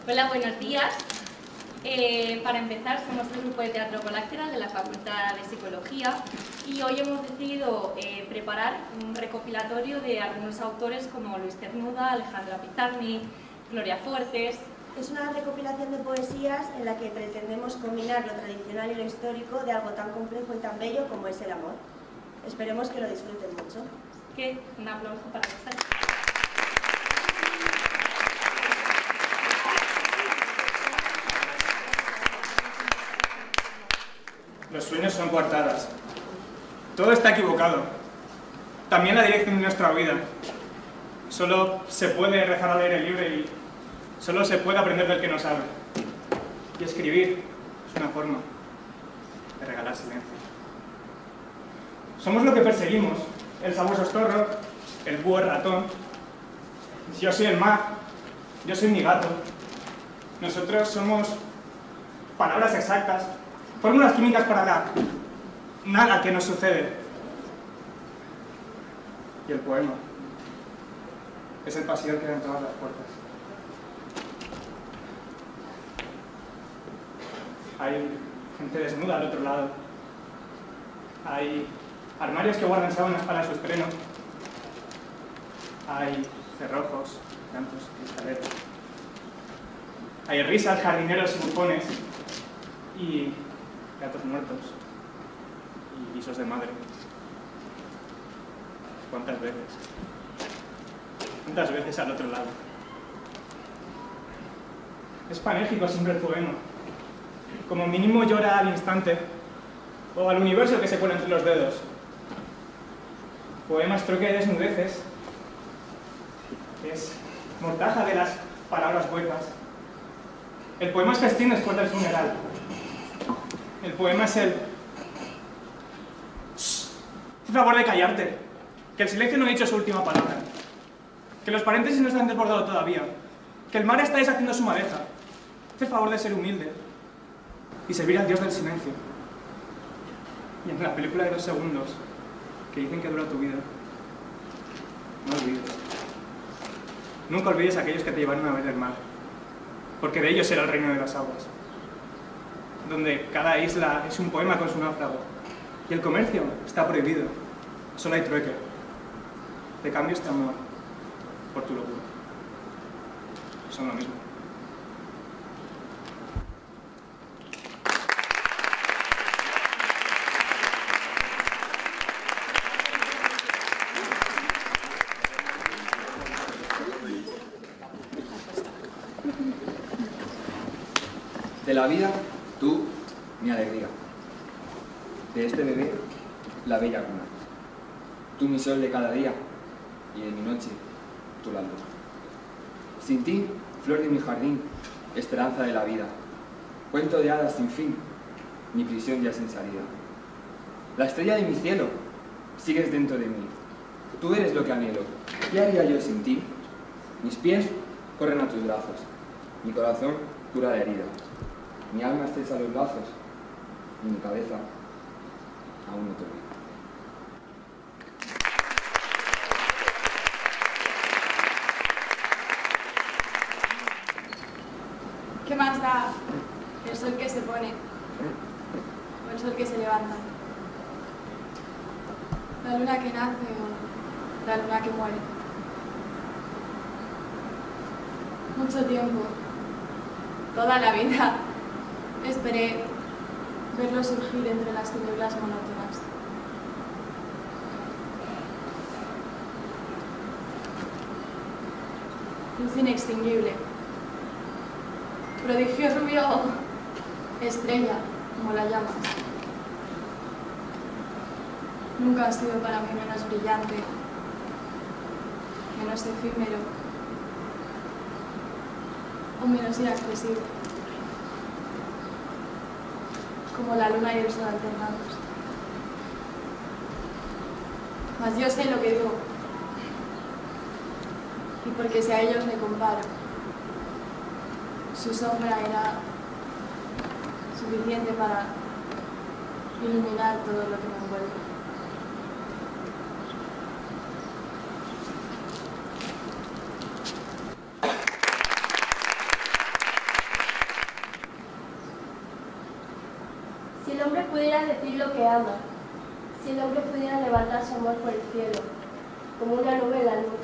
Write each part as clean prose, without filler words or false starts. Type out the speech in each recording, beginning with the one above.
Hola, buenos días. Para empezar, somos el grupo de teatro Colácteras de la Facultad de Psicología y hoy hemos decidido preparar un recopilatorio de algunos autores como Luis Cernuda, Alejandra Pizarnik, Gloria Fuertes. Es una recopilación de poesías en la que pretendemos combinar lo tradicional y lo histórico de algo tan complejo y tan bello como es el amor. Esperemos que lo disfruten mucho. Un aplauso para ustedes. Los sueños son coartadas. Todo está equivocado. También la dirección de nuestra vida. Solo se puede rezar al aire libre y solo se puede aprender del que no sabe. Y escribir es una forma de regalar silencio. Somos lo que perseguimos. El sabueso es zorro, el búho es ratón. Yo soy el mar, yo soy mi gato. Nosotros somos palabras exactas, fórmulas químicas para nada que nos sucede. Y el poema es el pasillo que da en todas las puertas. Hay gente desnuda al otro lado. Hay armarios que guardan sábanas para su estreno. Hay cerrojos, cantos, cristaleros. Hay risas, jardineros y bufones. Y gatos muertos. Y guisos de madre. ¿Cuántas veces? ¿Cuántas veces al otro lado? Es panérgico siempre el poema. Como mínimo llora al instante, o al universo que se pone entre los dedos. Poema es troque de desnudeces, es mortaja de las palabras huecas. El poema es festín después del funeral. El poema es el... Por favor de callarte, que el silencio no ha dicho su última palabra, que los paréntesis no se han desbordado todavía, que el mar está deshaciendo su madeja. Haz el favor de ser humilde y servir al Dios del silencio. Y en la película de 2 segundos, que dicen que dura tu vida, no olvides. Nunca olvides a aquellos que te llevaron a ver el mar, porque de ellos era el reino de las aguas, donde cada isla es un poema con su náufrago, y el comercio está prohibido, solo hay trueque. De cambio este amor por tu locura. Son lo mismo. De la vida, tú, mi alegría. De este bebé, la bella cuna. Tú mi sol de cada día, y de mi noche, tú la luz. Sin ti, flor de mi jardín, esperanza de la vida. Cuento de hadas sin fin, mi prisión ya sin salida. La estrella de mi cielo, sigues dentro de mí. Tú eres lo que anhelo. ¿Qué haría yo sin ti? Mis pies corren a tus brazos. Mi corazón cura la herida. Mi alma estrecha los brazos y mi cabeza aún no te olvida. ¿Qué más da el sol que se pone o el sol que se levanta? La luna que nace o la luna que muere. Mucho tiempo, toda la vida, esperé verlo surgir entre las tinieblas monótonas. Luz inextinguible, prodigio rubio, estrella, como la llamas. Nunca ha sido para mí menos brillante, menos efímero o menos inaccesible, como la luna y el sol alternados. Mas yo sé lo que digo, y porque si a ellos me comparo, su sombra era suficiente para iluminar todo lo que me envuelve. hombre pudiera decir lo que ama, si el hombre pudiera levantar su amor por el cielo, como una nube en la luz,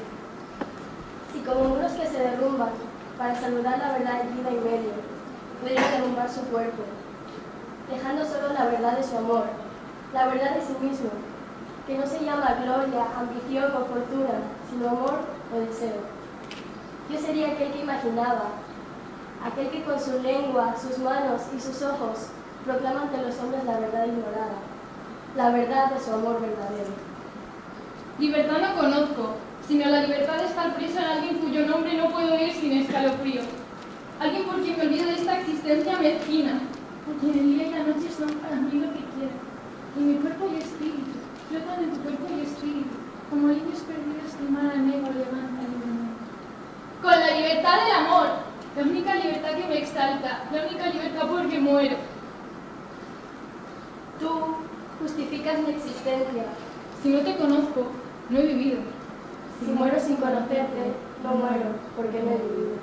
si como muros que se derrumban para saludar la verdad en vida y medio, pudiera derrumbar su cuerpo, dejando solo la verdad de su amor, la verdad de sí mismo, que no se llama gloria, ambición o fortuna, sino amor o deseo. Yo sería aquel que imaginaba, aquel que con su lengua, sus manos y sus ojos proclama ante los hombres la verdad ignorada, la verdad de su amor verdadero. Libertad no conozco, sino la libertad de estar preso en alguien cuyo nombre no puedo oír sin escalofrío. Alguien por quien me olvido de esta existencia mezquina, por quien el día y la noche son para mí lo que quiero. Y mi cuerpo y espíritu, flotan en tu cuerpo y espíritu, como niños perdidos que el mar negro levanta libremente. Con la libertad del amor, la única libertad que me exalta, la única libertad porque muero. Tú justificas mi existencia. Si no te conozco, no he vivido. Si muero sin conocerte, no muero, porque no he vivido.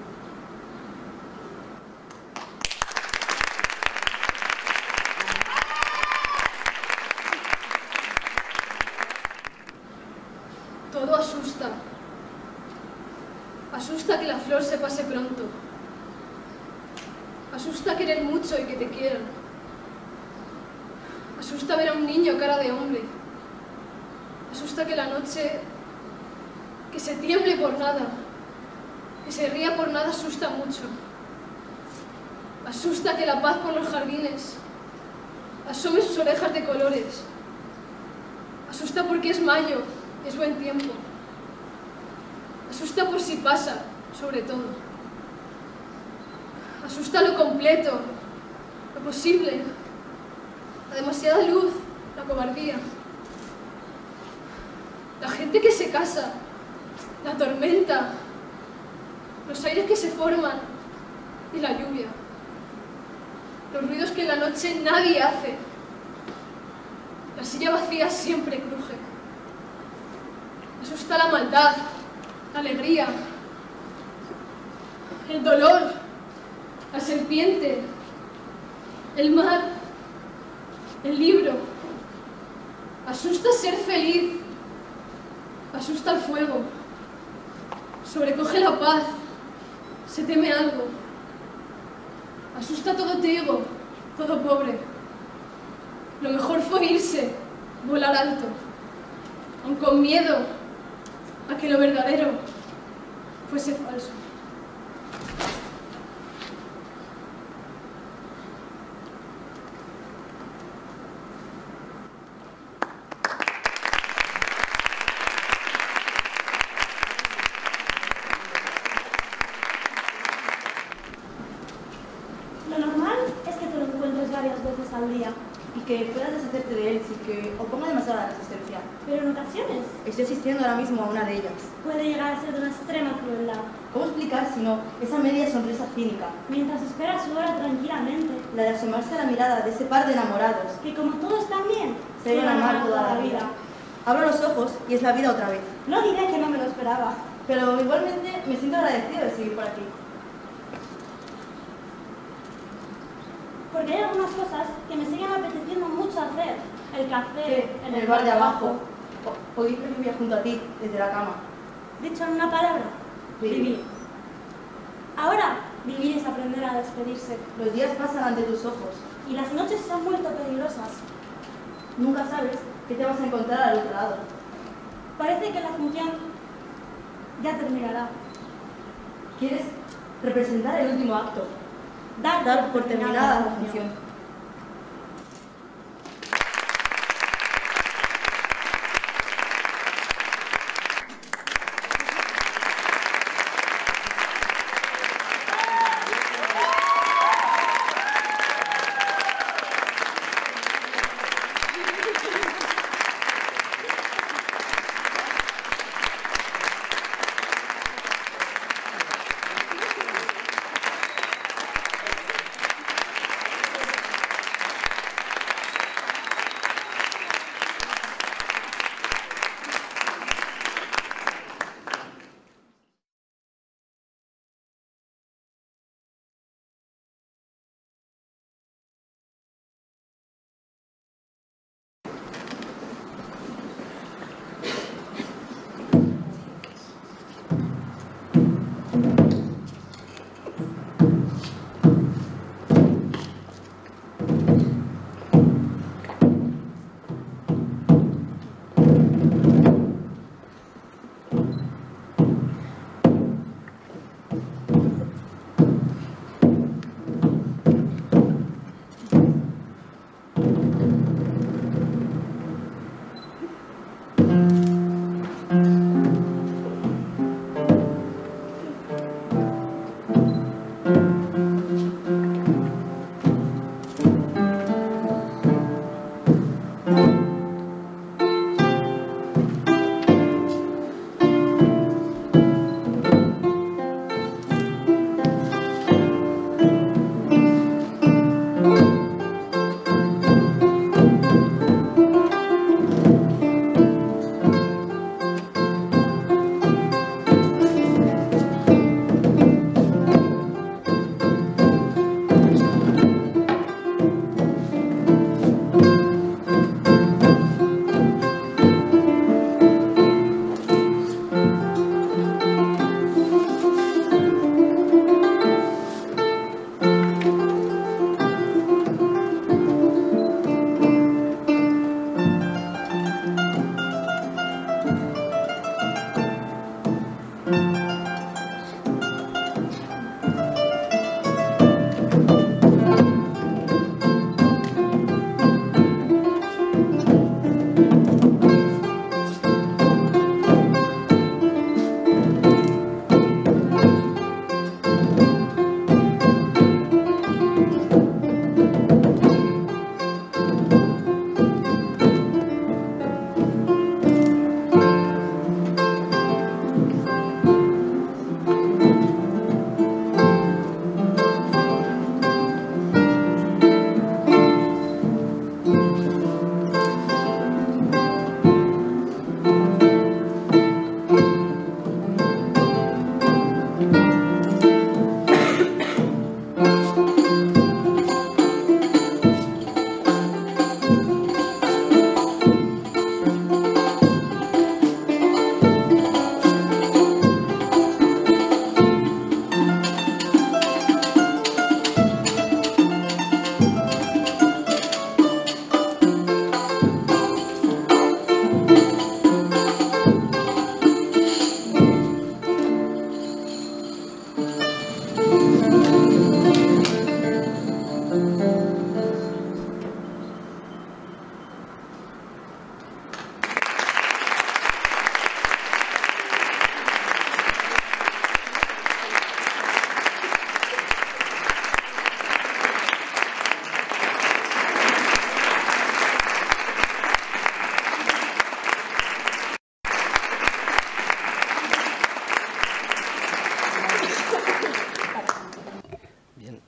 Todo asusta. Asusta que la flor se pase pronto. Asusta querer mucho y que te quieran. Asusta ver a un niño cara de hombre. Asusta que la noche, que se tiemble por nada, que se ría por nada, asusta mucho. Asusta que la paz por los jardines asome sus orejas de colores. Asusta porque es mayo, es buen tiempo. Asusta por si pasa, sobre todo. Asusta lo completo, lo posible, la demasiada luz, la cobardía. La gente que se casa, la tormenta, los aires que se forman y la lluvia. Los ruidos que en la noche nadie hace. La silla vacía siempre cruje. Asusta la maldad, la alegría, el dolor, la serpiente, el mar, el libro. Asusta ser feliz. Asusta el fuego, sobrecoge la paz, se teme algo. Asusta todo trigo, todo pobre. Lo mejor fue irse, volar alto, aun con miedo a que lo verdadero fuese falso. Lo normal es que te lo encuentres varias veces al día. Y que puedas deshacerte de él sin que oponga demasiado a la resistencia. Pero en ocasiones Estoy asistiendo ahora mismo a una de ellas. puede llegar a ser de una extrema crueldad. ¿Cómo explicar si no esa media sonrisa cínica? Mientras espera su hora tranquilamente, La de asomarse a la mirada de ese par de enamorados. que como todos también, Se deben amar toda la vida. Abro los ojos y es la vida otra vez. No diré que no me lo esperaba. Pero igualmente me siento agradecido de seguir por aquí. Porque hay algunas cosas que me siguen apeteciendo mucho hacer. El café, En el bar de abajo. Oír que vivía junto a ti, desde la cama. Dicho en una palabra, Vivir. vivir. Ahora, vivir es aprender a despedirse. Los días pasan ante tus ojos. Y las noches se han vuelto peligrosas. Nunca sabes qué te vas a encontrar al otro lado. Parece que la función ya terminará. ¿Quieres representar el último acto? Dar Por terminada la función.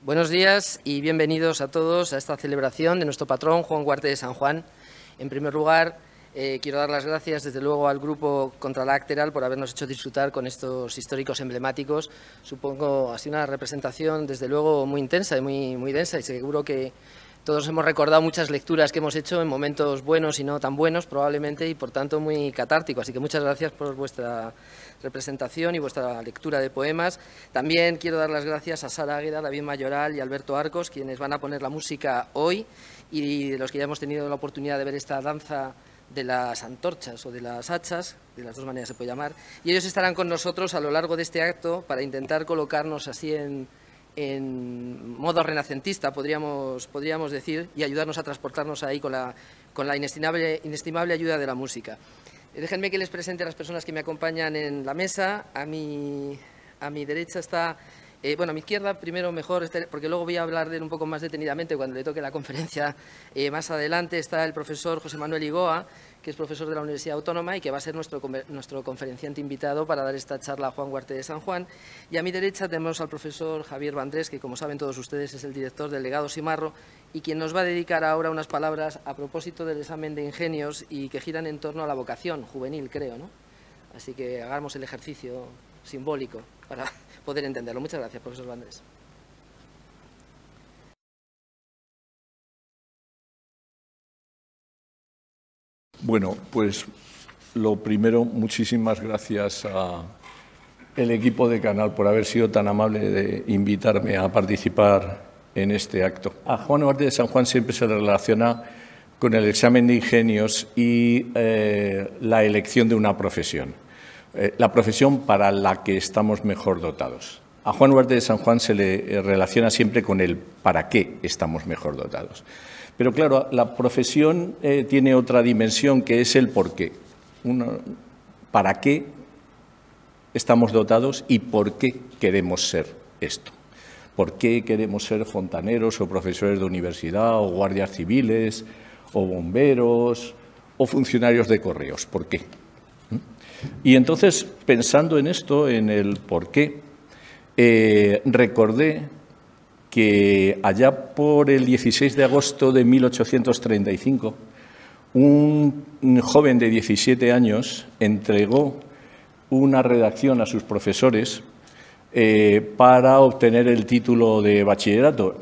Buenos días y bienvenidos a todos a esta celebración de nuestro patrón, Juan Huarte de San Juan. En primer lugar, quiero dar las gracias, desde luego, al Grupo Contralacteral por habernos hecho disfrutar con estos históricos emblemáticos. Supongo ha sido una representación, desde luego, muy intensa y muy densa, y seguro que todos hemos recordado muchas lecturas que hemos hecho en momentos buenos y no tan buenos, probablemente, y por tanto muy catártico. Así que muchas gracias por vuestra representación y vuestra lectura de poemas. También quiero dar las gracias a Sara Águeda, David Mayoral y Alberto Arcos, quienes van a poner la música hoy, y de los que ya hemos tenido la oportunidad de ver esta danza de las antorchas o de las hachas, de las dos maneras se puede llamar, y ellos estarán con nosotros a lo largo de este acto para intentar colocarnos así en modo renacentista, podríamos decir, y ayudarnos a transportarnos ahí con la inestimable ayuda de la música. Déjenme que les presente a las personas que me acompañan en la mesa. A mi derecha está, bueno, a mi izquierda primero mejor, porque luego voy a hablar de él un poco más detenidamente cuando le toque la conferencia más adelante. Está el profesor José Manuel Igoa, que es profesor de la Universidad Autónoma y que va a ser nuestro conferenciante invitado para dar esta charla a Juan Huarte de San Juan. Y a mi derecha tenemos al profesor Javier Vandrés, que, como saben todos ustedes, es el director del Legado Simarro y quien nos va a dedicar ahora unas palabras a propósito del examen de ingenios y que giran en torno a la vocación juvenil, creo, ¿no? Así que hagamos el ejercicio simbólico para poder entenderlo. Muchas gracias, profesor Vandrés. Bueno, pues lo primero, muchísimas gracias al equipo de Canal por haber sido tan amable de invitarme a participar en este acto. A Juan Huarte de San Juan siempre se le relaciona con el examen de ingenios y la elección de una profesión, la profesión para la que estamos mejor dotados. A Juan Huarte de San Juan se le relaciona siempre con el para qué estamos mejor dotados. Pero claro, la profesión tiene otra dimensión que es el por qué. ¿Para qué estamos dotados y por qué queremos ser esto? ¿Por qué queremos ser fontaneros o profesores de universidad o guardias civiles o bomberos, o funcionarios de correos. ¿Por qué? Y entonces, pensando en esto, en el por qué, recordé que allá por el 16 de agosto de 1835, un joven de 17 años entregó una redacción a sus profesores para obtener el título de bachillerato.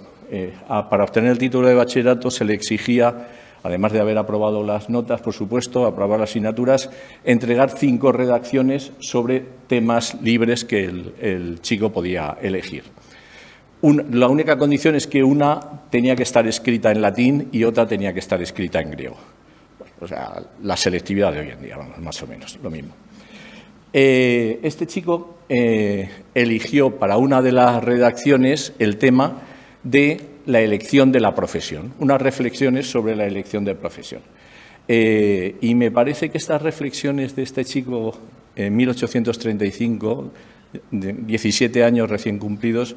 Para obtener el título de bachillerato se le exigía, además de haber aprobado las notas, por supuesto, aprobar las asignaturas, entregar 5 redacciones sobre temas libres que el chico podía elegir. La única condición es que una tenía que estar escrita en latín y otra tenía que estar escrita en griego. O sea, la selectividad de hoy en día, vamos, más o menos, lo mismo. Este chico eligió para una de las redacciones el tema de la elección de la profesión, unas reflexiones sobre la elección de profesión. Y me parece que estas reflexiones de este chico en 1835, de 17 años recién cumplidos,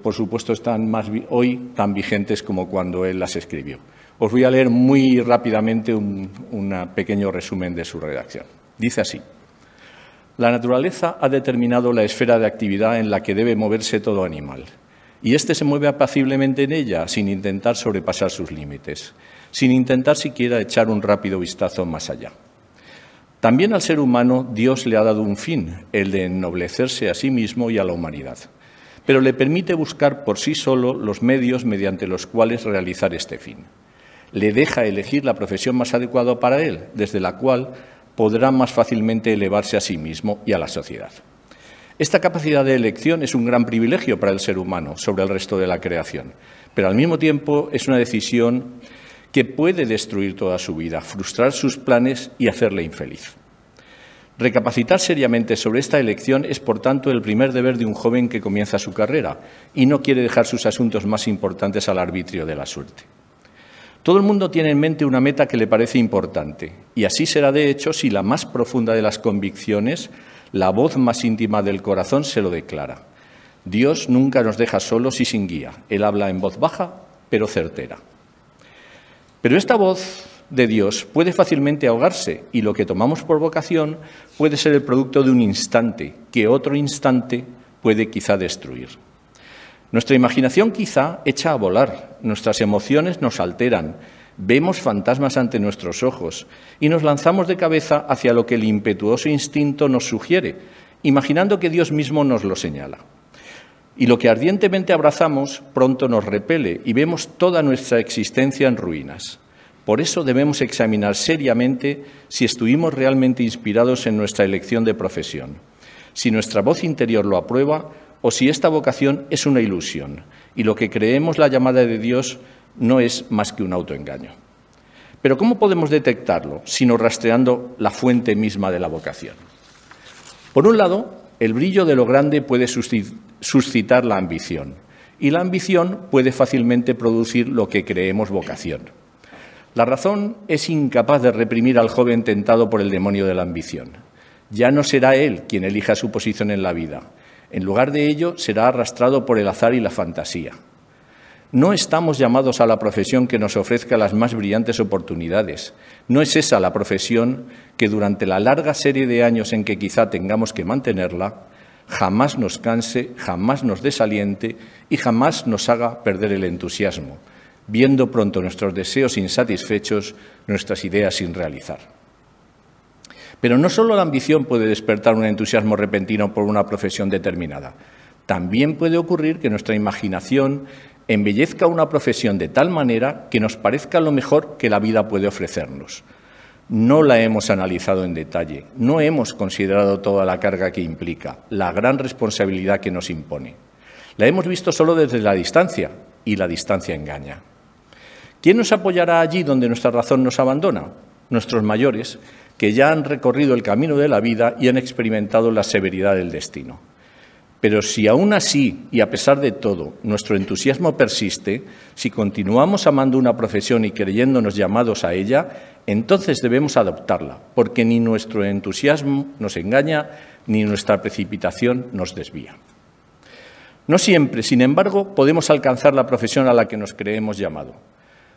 por supuesto están hoy tan vigentes como cuando él las escribió. Os voy a leer muy rápidamente un pequeño resumen de su redacción. Dice así: la naturaleza ha determinado la esfera de actividad en la que debe moverse todo animal, y éste se mueve apaciblemente en ella sin intentar sobrepasar sus límites, sin intentar siquiera echar un rápido vistazo más allá. También al ser humano Dios le ha dado un fin, el de ennoblecerse a sí mismo y a la humanidad, pero le permite buscar por sí solo los medios mediante los cuales realizar este fin. Le deja elegir la profesión más adecuada para él, desde la cual podrá más fácilmente elevarse a sí mismo y a la sociedad. Esta capacidad de elección es un gran privilegio para el ser humano sobre el resto de la creación, pero al mismo tiempo es una decisión que puede destruir toda su vida, frustrar sus planes y hacerle infeliz. Recapacitar seriamente sobre esta elección es, por tanto, el primer deber de un joven que comienza su carrera y no quiere dejar sus asuntos más importantes al arbitrio de la suerte. Todo el mundo tiene en mente una meta que le parece importante, y así será de hecho si la más profunda de las convicciones, la voz más íntima del corazón, se lo declara. Dios nunca nos deja solos y sin guía. Él habla en voz baja, pero certera. Pero esta voz de Dios puede fácilmente ahogarse, y lo que tomamos por vocación puede ser el producto de un instante, que otro instante puede quizá destruir. Nuestra imaginación quizá echa a volar, nuestras emociones nos alteran, vemos fantasmas ante nuestros ojos y nos lanzamos de cabeza hacia lo que el impetuoso instinto nos sugiere, imaginando que Dios mismo nos lo señala. Y lo que ardientemente abrazamos pronto nos repele y vemos toda nuestra existencia en ruinas. Por eso debemos examinar seriamente si estuvimos realmente inspirados en nuestra elección de profesión, si nuestra voz interior lo aprueba o si esta vocación es una ilusión y lo que creemos la llamada de Dios no es más que un autoengaño. Pero ¿cómo podemos detectarlo sino rastreando la fuente misma de la vocación? Por un lado, el brillo de lo grande puede suscitar la ambición, y la ambición puede fácilmente producir lo que creemos vocación. La razón es incapaz de reprimir al joven tentado por el demonio de la ambición. Ya no será él quien elija su posición en la vida. En lugar de ello, será arrastrado por el azar y la fantasía. No estamos llamados a la profesión que nos ofrezca las más brillantes oportunidades. No es esa la profesión que durante la larga serie de años en que quizá tengamos que mantenerla, jamás nos canse, jamás nos desaliente y jamás nos haga perder el entusiasmo, viendo pronto nuestros deseos insatisfechos, nuestras ideas sin realizar. Pero no solo la ambición puede despertar un entusiasmo repentino por una profesión determinada. También puede ocurrir que nuestra imaginación embellezca una profesión de tal manera que nos parezca lo mejor que la vida puede ofrecernos. No la hemos analizado en detalle, no hemos considerado toda la carga que implica, la gran responsabilidad que nos impone. La hemos visto solo desde la distancia, y la distancia engaña. ¿Quién nos apoyará allí donde nuestra razón nos abandona? Nuestros mayores, que ya han recorrido el camino de la vida y han experimentado la severidad del destino. Pero si aún así, y a pesar de todo, nuestro entusiasmo persiste, si continuamos amando una profesión y creyéndonos llamados a ella, entonces debemos adoptarla, porque ni nuestro entusiasmo nos engaña, ni nuestra precipitación nos desvía. No siempre, sin embargo, podemos alcanzar la profesión a la que nos creemos llamado.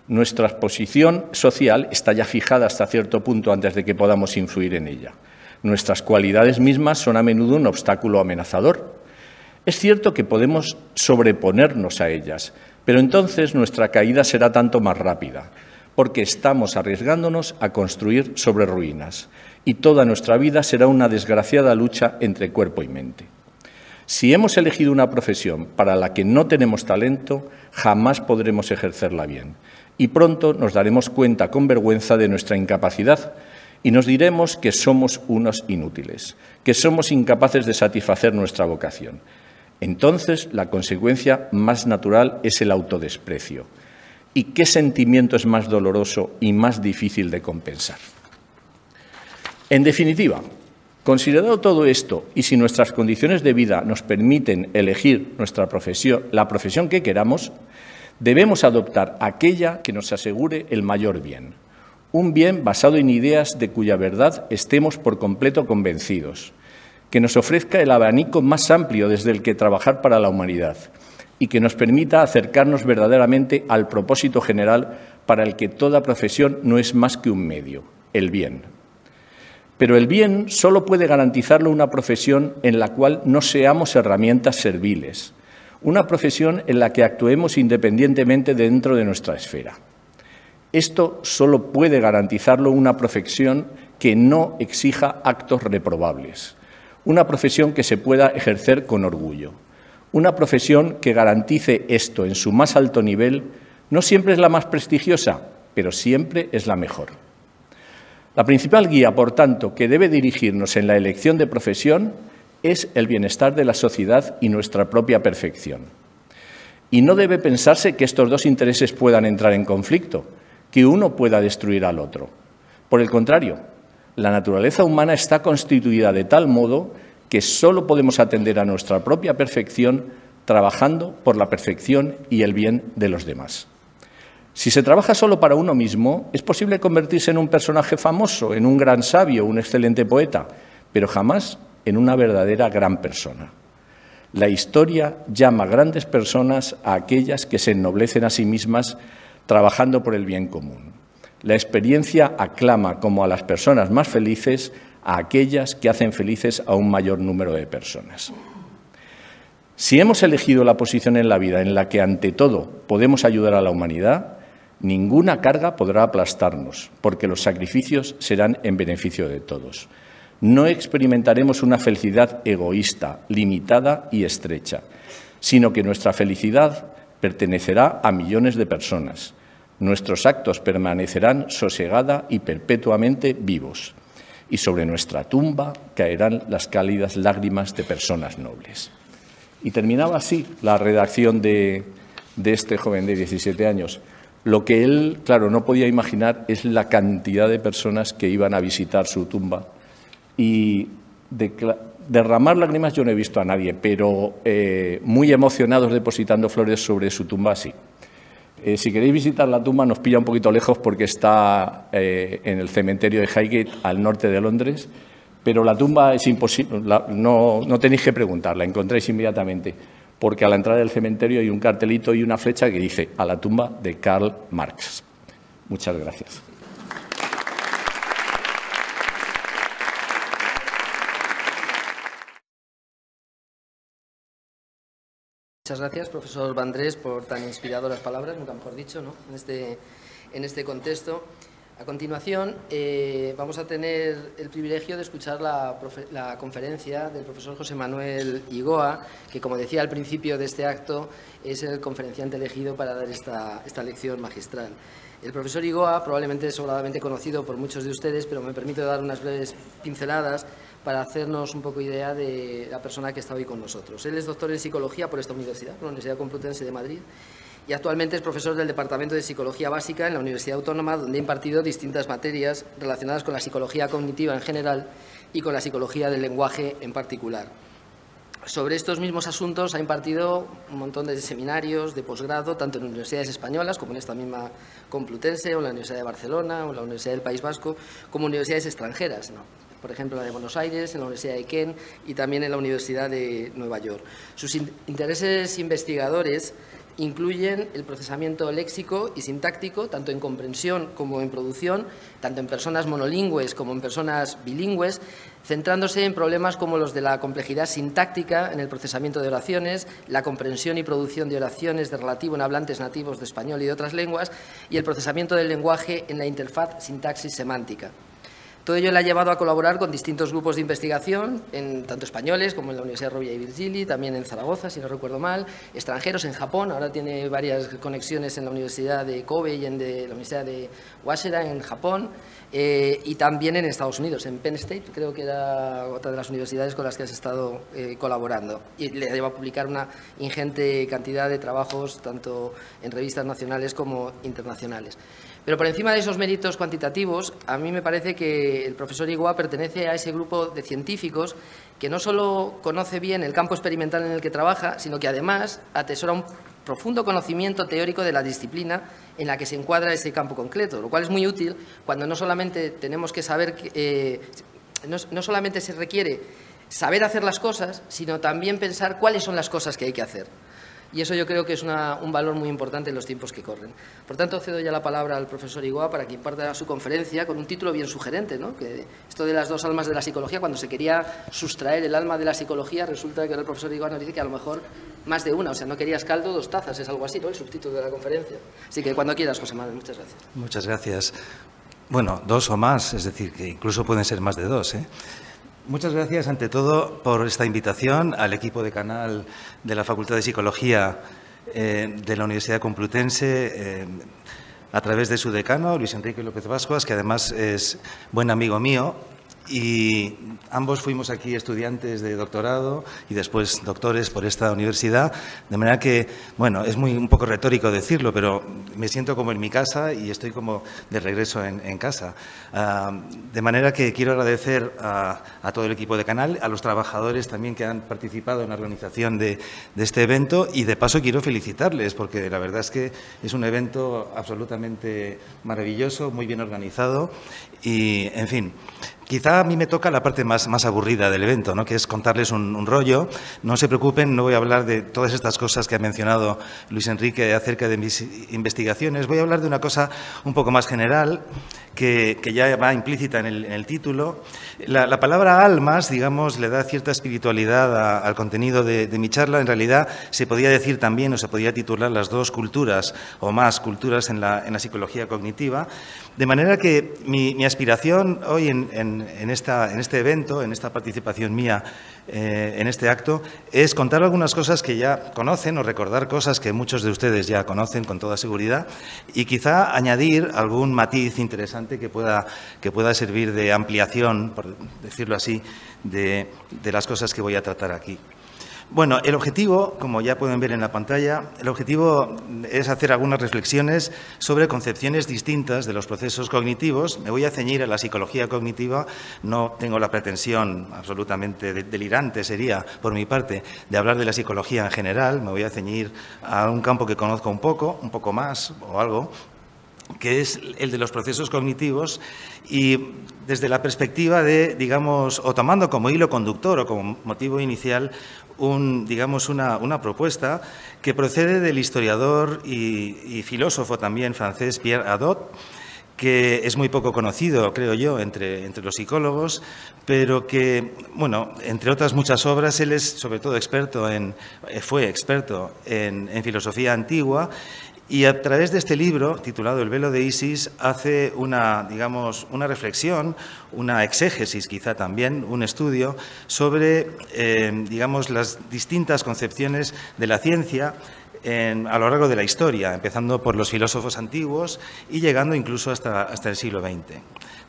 Nuestra posición social está ya fijada hasta cierto punto antes de que podamos influir en ella. Nuestras cualidades mismas son a menudo un obstáculo amenazador. Es cierto que podemos sobreponernos a ellas, pero entonces nuestra caída será tanto más rápida, porque estamos arriesgándonos a construir sobre ruinas, y toda nuestra vida será una desgraciada lucha entre cuerpo y mente. Si hemos elegido una profesión para la que no tenemos talento, jamás podremos ejercerla bien, y pronto nos daremos cuenta con vergüenza de nuestra incapacidad y nos diremos que somos unos inútiles, que somos incapaces de satisfacer nuestra vocación. Entonces, la consecuencia más natural es el autodesprecio. ¿Y qué sentimiento es más doloroso y más difícil de compensar? En definitiva, considerado todo esto, y si nuestras condiciones de vida nos permiten elegir nuestra profesión, la profesión que queramos, debemos adoptar aquella que nos asegure el mayor bien. Un bien basado en ideas de cuya verdad estemos por completo convencidos, que nos ofrezca el abanico más amplio desde el que trabajar para la humanidad y que nos permita acercarnos verdaderamente al propósito general para el que toda profesión no es más que un medio, el bien. Pero el bien solo puede garantizarlo una profesión en la cual no seamos herramientas serviles, una profesión en la que actuemos independientemente dentro de nuestra esfera. Esto solo puede garantizarlo una profesión que no exija actos reprobables, una profesión que se pueda ejercer con orgullo, una profesión que garantice esto en su más alto nivel. No siempre es la más prestigiosa, pero siempre es la mejor. La principal guía, por tanto, que debe dirigirnos en la elección de profesión es el bienestar de la sociedad y nuestra propia perfección. Y no debe pensarse que estos dos intereses puedan entrar en conflicto, que uno pueda destruir al otro. Por el contrario, la naturaleza humana está constituida de tal modo que solo podemos atender a nuestra propia perfección trabajando por la perfección y el bien de los demás. Si se trabaja solo para uno mismo, es posible convertirse en un personaje famoso, en un gran sabio, un excelente poeta, pero jamás en una verdadera gran persona. La historia llama grandes personas a aquellas que se ennoblecen a sí mismas trabajando por el bien común. La experiencia aclama como a las personas más felices a aquellas que hacen felices a un mayor número de personas. Si hemos elegido la posición en la vida en la que, ante todo, podemos ayudar a la humanidad, ninguna carga podrá aplastarnos, porque los sacrificios serán en beneficio de todos. No experimentaremos una felicidad egoísta, limitada y estrecha, sino que nuestra felicidad pertenecerá a millones de personas. Nuestros actos permanecerán sosegada y perpetuamente vivos, y sobre nuestra tumba caerán las cálidas lágrimas de personas nobles. Y terminaba así la redacción de este joven de 17 años. Lo que él, claro, no podía imaginar es la cantidad de personas que iban a visitar su tumba. Y derramar lágrimas yo no he visto a nadie, pero muy emocionados depositando flores sobre su tumba, sí. Si queréis visitar la tumba, nos pilla un poquito lejos porque está en el cementerio de Highgate, al norte de Londres, pero la tumba es imposible, no tenéis que preguntar, la encontráis inmediatamente, porque a la entrada del cementerio hay un cartelito y una flecha que dice «A la tumba de Karl Marx». Muchas gracias. Muchas gracias, profesor Vandrés, por tan inspiradoras palabras, nunca mejor dicho, ¿no? En este contexto. A continuación, vamos a tener el privilegio de escuchar la conferencia del profesor José Manuel Igoa, que, como decía al principio de este acto, es el conferenciante elegido para dar esta lección magistral. El profesor Igoa probablemente es sobradamente conocido por muchos de ustedes, pero me permito dar unas breves pinceladas para hacernos un poco idea de la persona que está hoy con nosotros. Él es doctor en Psicología por esta universidad, por la Universidad Complutense de Madrid, y actualmente es profesor del Departamento de Psicología Básica en la Universidad Autónoma, donde ha impartido distintas materias relacionadas con la psicología cognitiva en general y con la psicología del lenguaje en particular. Sobre estos mismos asuntos ha impartido un montón de seminarios de posgrado, tanto en universidades españolas, como en esta misma Complutense, o en la Universidad de Barcelona, o en la Universidad del País Vasco, como universidades extranjeras, ¿no? Por ejemplo, la de Buenos Aires, en la Universidad de Kent y también en la Universidad de Nueva York. Sus intereses investigadores incluyen el procesamiento léxico y sintáctico, tanto en comprensión como en producción, tanto en personas monolingües como en personas bilingües, centrándose en problemas como los de la complejidad sintáctica en el procesamiento de oraciones, la comprensión y producción de oraciones de relativo en hablantes nativos de español y de otras lenguas, y el procesamiento del lenguaje en la interfaz sintaxis-semántica. Todo ello le ha llevado a colaborar con distintos grupos de investigación, tanto españoles como en la Universidad Rovira i Virgili, también en Zaragoza, si no recuerdo mal, extranjeros en Japón, ahora tiene varias conexiones en la Universidad de Kobe y en la Universidad de Waseda en Japón, y también en Estados Unidos, en Penn State, creo que era otra de las universidades con las que has estado colaborando. Y le ha llevado a publicar una ingente cantidad de trabajos, tanto en revistas nacionales como internacionales. Pero por encima de esos méritos cuantitativos, a mí me parece que el profesor Iguá pertenece a ese grupo de científicos que no solo conoce bien el campo experimental en el que trabaja, sino que además atesora un profundo conocimiento teórico de la disciplina en la que se encuadra ese campo concreto, lo cual es muy útil cuando no solamente tenemos que saber, no solamente se requiere saber hacer las cosas, sino también pensar cuáles son las cosas que hay que hacer. Y eso yo creo que es un valor muy importante en los tiempos que corren. Por tanto, cedo ya la palabra al profesor Iguá para que imparta su conferencia con un título bien sugerente, ¿no? Que esto de las dos almas de la psicología, cuando se quería sustraer el alma de la psicología, resulta que el profesor Iguá nos dice que a lo mejor más de una, o sea, no querías caldo, 2 tazas, es algo así, ¿no? El subtítulo de la conferencia. Así que cuando quieras, José Manuel, muchas gracias. Muchas gracias. Bueno, 2 o más, es decir, que incluso pueden ser más de 2, ¿eh? Muchas gracias, ante todo, por esta invitación al equipo de Canal de la Facultad de Psicología de la Universidad Complutense, a través de su decano, Luis Enrique López Bascuas, que además es buen amigo mío. Y ambos fuimos aquí estudiantes de doctorado y después doctores por esta universidad, de manera que, bueno, es un poco retórico decirlo, pero me siento como en mi casa y estoy como de regreso en casa. De manera que quiero agradecer a todo el equipo de Canal, a los trabajadores también que han participado en la organización de este evento, y de paso quiero felicitarles porque la verdad es que es un evento absolutamente maravilloso, muy bien organizado y, en fin, quizá a mí me toca la parte más aburrida del evento, ¿no? Que es contarles un rollo. No se preocupen, no voy a hablar de todas estas cosas que ha mencionado Luis Enrique acerca de mis investigaciones. Voy a hablar de una cosa un poco más general, que ya va implícita en el título. La palabra almas, digamos, le da cierta espiritualidad al contenido de mi charla. En realidad, se podía decir también, o se podía titular, las 2 culturas o más culturas en la psicología cognitiva. De manera que mi aspiración hoy en este evento, en esta participación mía en este acto, es contar algunas cosas que ya conocen o recordar cosas que muchos de ustedes ya conocen con toda seguridad y quizá añadir algún matiz interesante que pueda servir de ampliación, por decirlo así, de las cosas que voy a tratar aquí. Bueno, el objetivo, como ya pueden ver en la pantalla, el objetivo es hacer algunas reflexiones sobre concepciones distintas de los procesos cognitivos. Me voy a ceñir a la psicología cognitiva. No tengo la pretensión absolutamente delirante, sería por mi parte, de hablar de la psicología en general. Me voy a ceñir a un campo que conozco un poco más o algo, que es el de los procesos cognitivos, y desde la perspectiva de, digamos, o tomando como hilo conductor o como motivo inicial una propuesta que procede del historiador y filósofo también francés Pierre Hadot, que es muy poco conocido, creo yo, entre los psicólogos, pero que, bueno, entre otras muchas obras, él es sobre todo fue experto en filosofía antigua. Y a través de este libro, titulado El velo de Isis, hace una reflexión, una exégesis quizá también, un estudio sobre, las distintas concepciones de la ciencia a lo largo de la historia, empezando por los filósofos antiguos y llegando incluso hasta el siglo XX.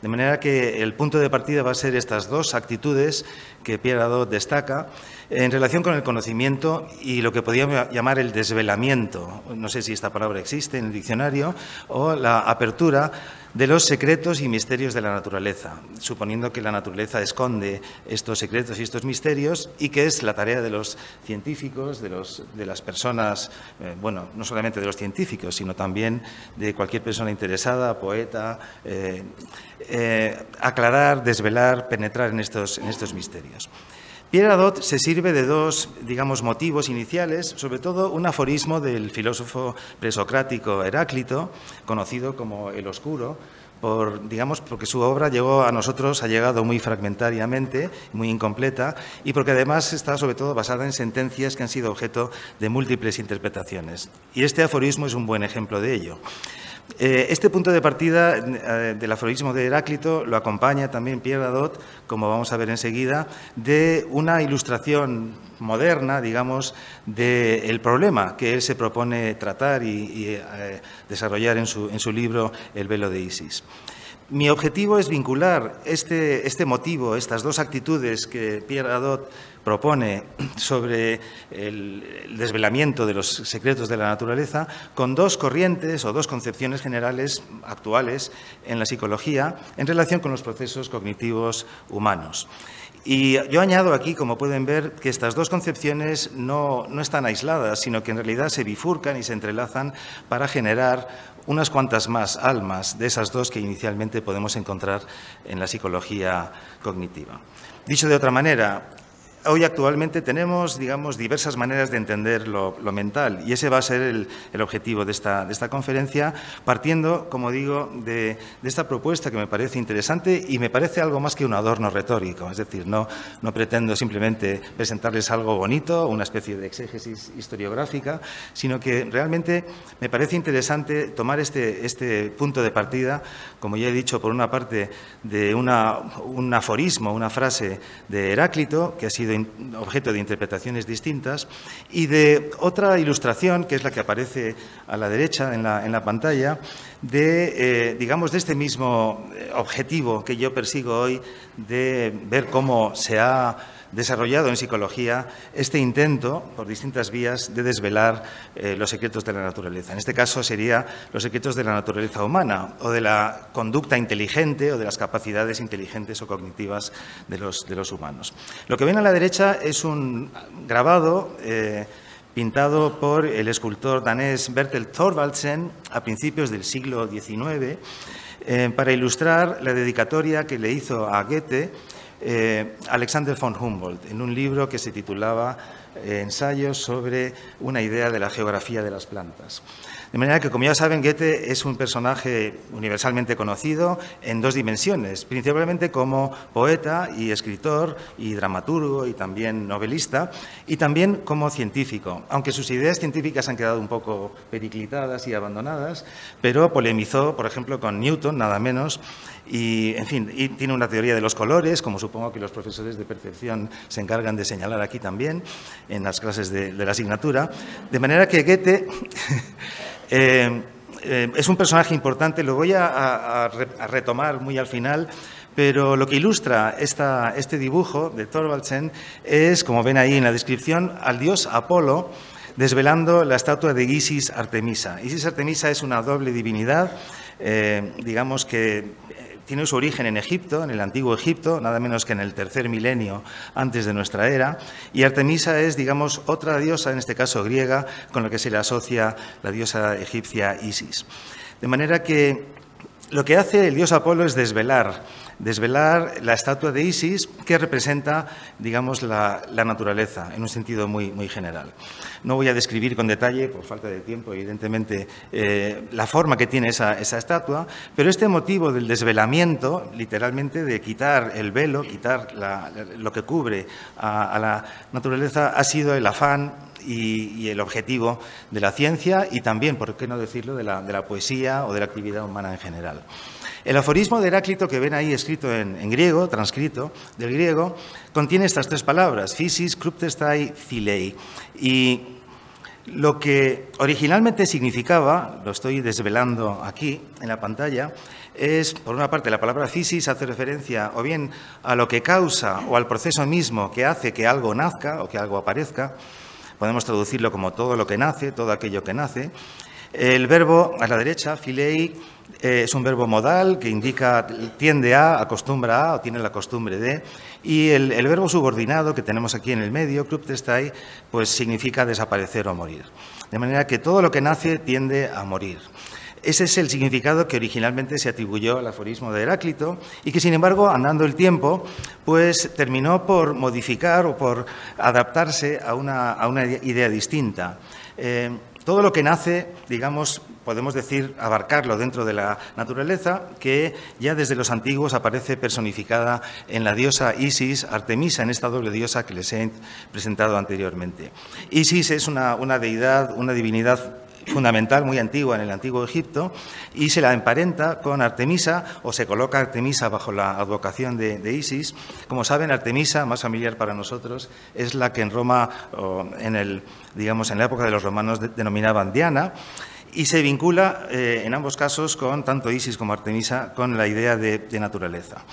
De manera que el punto de partida va a ser estas 2 actitudes que Pierre Hadot destaca en relación con el conocimiento y lo que podríamos llamar el desvelamiento, no sé si esta palabra existe en el diccionario, o la apertura de los secretos y misterios de la naturaleza, suponiendo que la naturaleza esconde estos secretos y estos misterios y que es la tarea de los científicos, de las personas, no solamente de los científicos, sino también de cualquier persona interesada, poeta, aclarar, desvelar, penetrar en estos misterios. Pierre Hadot se sirve de dos, digamos, motivos iniciales, sobre todo un aforismo del filósofo presocrático Heráclito, conocido como el Oscuro, porque su obra llegó a nosotros, ha llegado muy fragmentariamente, muy incompleta, y porque además está sobre todo basada en sentencias que han sido objeto de múltiples interpretaciones. Y este aforismo es un buen ejemplo de ello. Este punto de partida del aforismo de Heráclito lo acompaña también Pierre Hadot, como vamos a ver enseguida, de una ilustración moderna, digamos, del problema que él se propone tratar y desarrollar en su libro El velo de Isis. Mi objetivo es vincular este motivo, estas dos actitudes que Pierre Hadot propone sobre el desvelamiento de los secretos de la naturaleza, con dos corrientes o dos concepciones generales actuales en la psicología en relación con los procesos cognitivos humanos. Y yo añado aquí, como pueden ver, que estas dos concepciones no están aisladas, sino que en realidad se bifurcan y se entrelazan para generar unas cuantas más almas de esas dos que inicialmente podemos encontrar en la psicología cognitiva. Dicho de otra manera, hoy actualmente tenemos, digamos, diversas maneras de entender lo mental, y ese va a ser el objetivo de esta conferencia, partiendo, como digo, de esta propuesta que me parece interesante y me parece algo más que un adorno retórico. Es decir, no pretendo simplemente presentarles algo bonito, una especie de exégesis historiográfica, sino que realmente me parece interesante tomar este punto de partida, como ya he dicho, por una parte, de un aforismo, una frase de Heráclito, que ha sido objeto de interpretaciones distintas, y de otra ilustración, que es la que aparece a la derecha en la pantalla, digamos, de este mismo objetivo que yo persigo hoy, de ver cómo se ha desarrollado en psicología este intento, por distintas vías, de desvelar los secretos de la naturaleza. En este caso sería los secretos de la naturaleza humana, o de la conducta inteligente, o de las capacidades inteligentes o cognitivas de los humanos. Lo que ven a la derecha es un grabado pintado por el escultor danés Bertel Thorvaldsen a principios del siglo XIX, para ilustrar la dedicatoria que le hizo a Goethe Alexander von Humboldt, en un libro que se titulaba Ensayos sobre una idea de la geografía de las plantas. De manera que, como ya saben, Goethe es un personaje universalmente conocido en dos dimensiones, principalmente como poeta y escritor y dramaturgo y también novelista, y también como científico, aunque sus ideas científicas han quedado un poco periclitadas y abandonadas, pero polemizó, por ejemplo, con Newton, nada menos, y, en fin, y tiene una teoría de los colores, como supongo que los profesores de percepción se encargan de señalar aquí también, en las clases de la asignatura, de manera que Goethe es un personaje importante. Lo voy a retomar muy al final, pero lo que ilustra este dibujo de Thorvaldsen es, como ven ahí en la descripción, al dios Apolo desvelando la estatua de Isis Artemisa. Isis Artemisa es una doble divinidad, digamos que tiene su origen en Egipto, en el antiguo Egipto, nada menos que en el tercer milenio antes de nuestra era, y Artemisa es, digamos, otra diosa, en este caso griega, con la que se le asocia la diosa egipcia Isis. De manera que lo que hace el dios Apolo es desvelar la estatua de Isis, que representa, digamos, la naturaleza, en un sentido muy general. No voy a describir con detalle, por falta de tiempo, evidentemente, la forma que tiene esa estatua, pero este motivo del desvelamiento, literalmente, de quitar el velo, quitar lo que cubre a la naturaleza, ha sido el afán y el objetivo de la ciencia y también, por qué no decirlo, de la poesía o de la actividad humana en general. El aforismo de Heráclito que ven ahí escrito en griego, transcrito del griego, contiene estas tres palabras, physis, kruptestai, philei. Y lo que originalmente significaba, lo estoy desvelando aquí en la pantalla, es, por una parte, la palabra physis hace referencia o bien a lo que causa o al proceso mismo que hace que algo nazca o que algo aparezca. Podemos traducirlo como todo lo que nace, todo aquello que nace. El verbo a la derecha, philei, es un verbo modal que indica tiende a, acostumbra a o tiene la costumbre de, y el verbo subordinado que tenemos aquí en el medio, kruptestai, pues significa desaparecer o morir. De manera que todo lo que nace tiende a morir. Ese es el significado que originalmente se atribuyó al aforismo de Heráclito y que, sin embargo, andando el tiempo, pues terminó por modificar o por adaptarse a una idea distinta. Todo lo que nace, digamos, podemos decir, abarcarlo dentro de la naturaleza, que ya desde los antiguos aparece personificada en la diosa Isis, Artemisa, en esta doble diosa que les he presentado anteriormente. Isis es una deidad, una divinidad fundamental, muy antigua en el Antiguo Egipto, y se la emparenta con Artemisa, o se coloca Artemisa bajo la advocación de Isis. Como saben, Artemisa, más familiar para nosotros, es la que en Roma, en la época de los romanos, denominaban Diana, y se vincula en ambos casos con tanto Isis como Artemisa con la idea de naturaleza.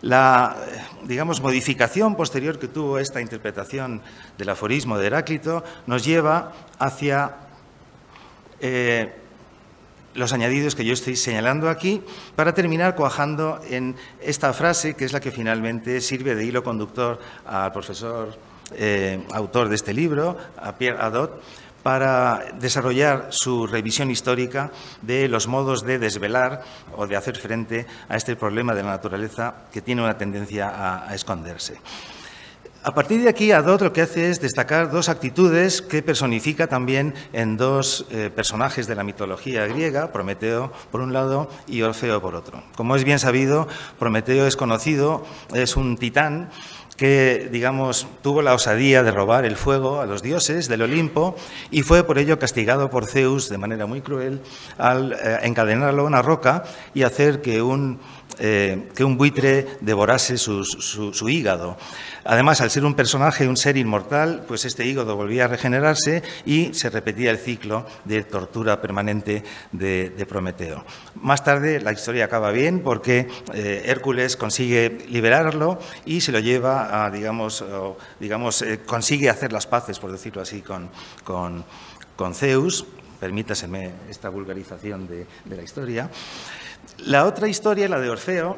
La, digamos, modificación posterior que tuvo esta interpretación del aforismo de Heráclito nos lleva hacia los añadidos que yo estoy señalando aquí, para terminar cuajando en esta frase, que es la que finalmente sirve de hilo conductor al profesor autor de este libro, a Pierre Hadot, para desarrollar su revisión histórica de los modos de desvelar o de hacer frente a este problema de la naturaleza que tiene una tendencia a esconderse. A partir de aquí, Hadot lo que hace es destacar dos actitudes que personifica también en dos personajes de la mitología griega, Prometeo por un lado y Orfeo por otro. Como es bien sabido, Prometeo es conocido, es un titán que, digamos, tuvo la osadía de robar el fuego a los dioses del Olimpo y fue por ello castigado por Zeus de manera muy cruel al encadenarlo a una roca y hacer que un buitre devorase su hígado. Además, al ser un personaje, un ser inmortal, pues este hígado volvía a regenerarse y se repetía el ciclo de tortura permanente de Prometeo. Más tarde la historia acaba bien porque Hércules consigue liberarlo y se lo lleva a, consigue hacer las paces, por decirlo así, con Zeus. Permítaseme esta vulgarización de la historia. La otra historia, la de Orfeo,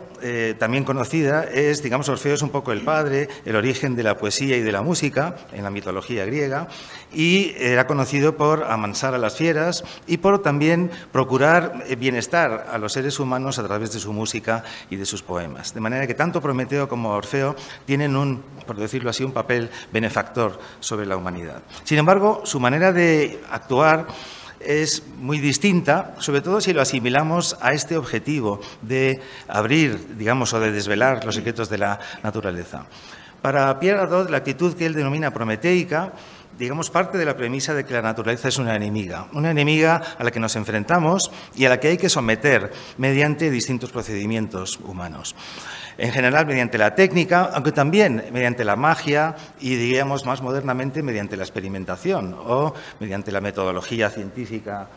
también conocida, es, digamos, Orfeo es un poco el padre, el origen de la poesía y de la música en la mitología griega, y era conocido por amansar a las fieras y por también procurar bienestar a los seres humanos a través de su música y de sus poemas. De manera que tanto Prometeo como Orfeo tienen por decirlo así, un papel benefactor sobre la humanidad. Sin embargo, su manera de actuar es muy distinta, sobre todo si lo asimilamos a este objetivo de abrir, digamos, o de desvelar los secretos de la naturaleza. Para Pierre Hadot, la actitud que él denomina prometeica, digamos, parte de la premisa de que la naturaleza es una enemiga a la que nos enfrentamos y a la que hay que someter mediante distintos procedimientos humanos. En general mediante la técnica, aunque también mediante la magia y, digamos, más modernamente mediante la experimentación o mediante la metodología científica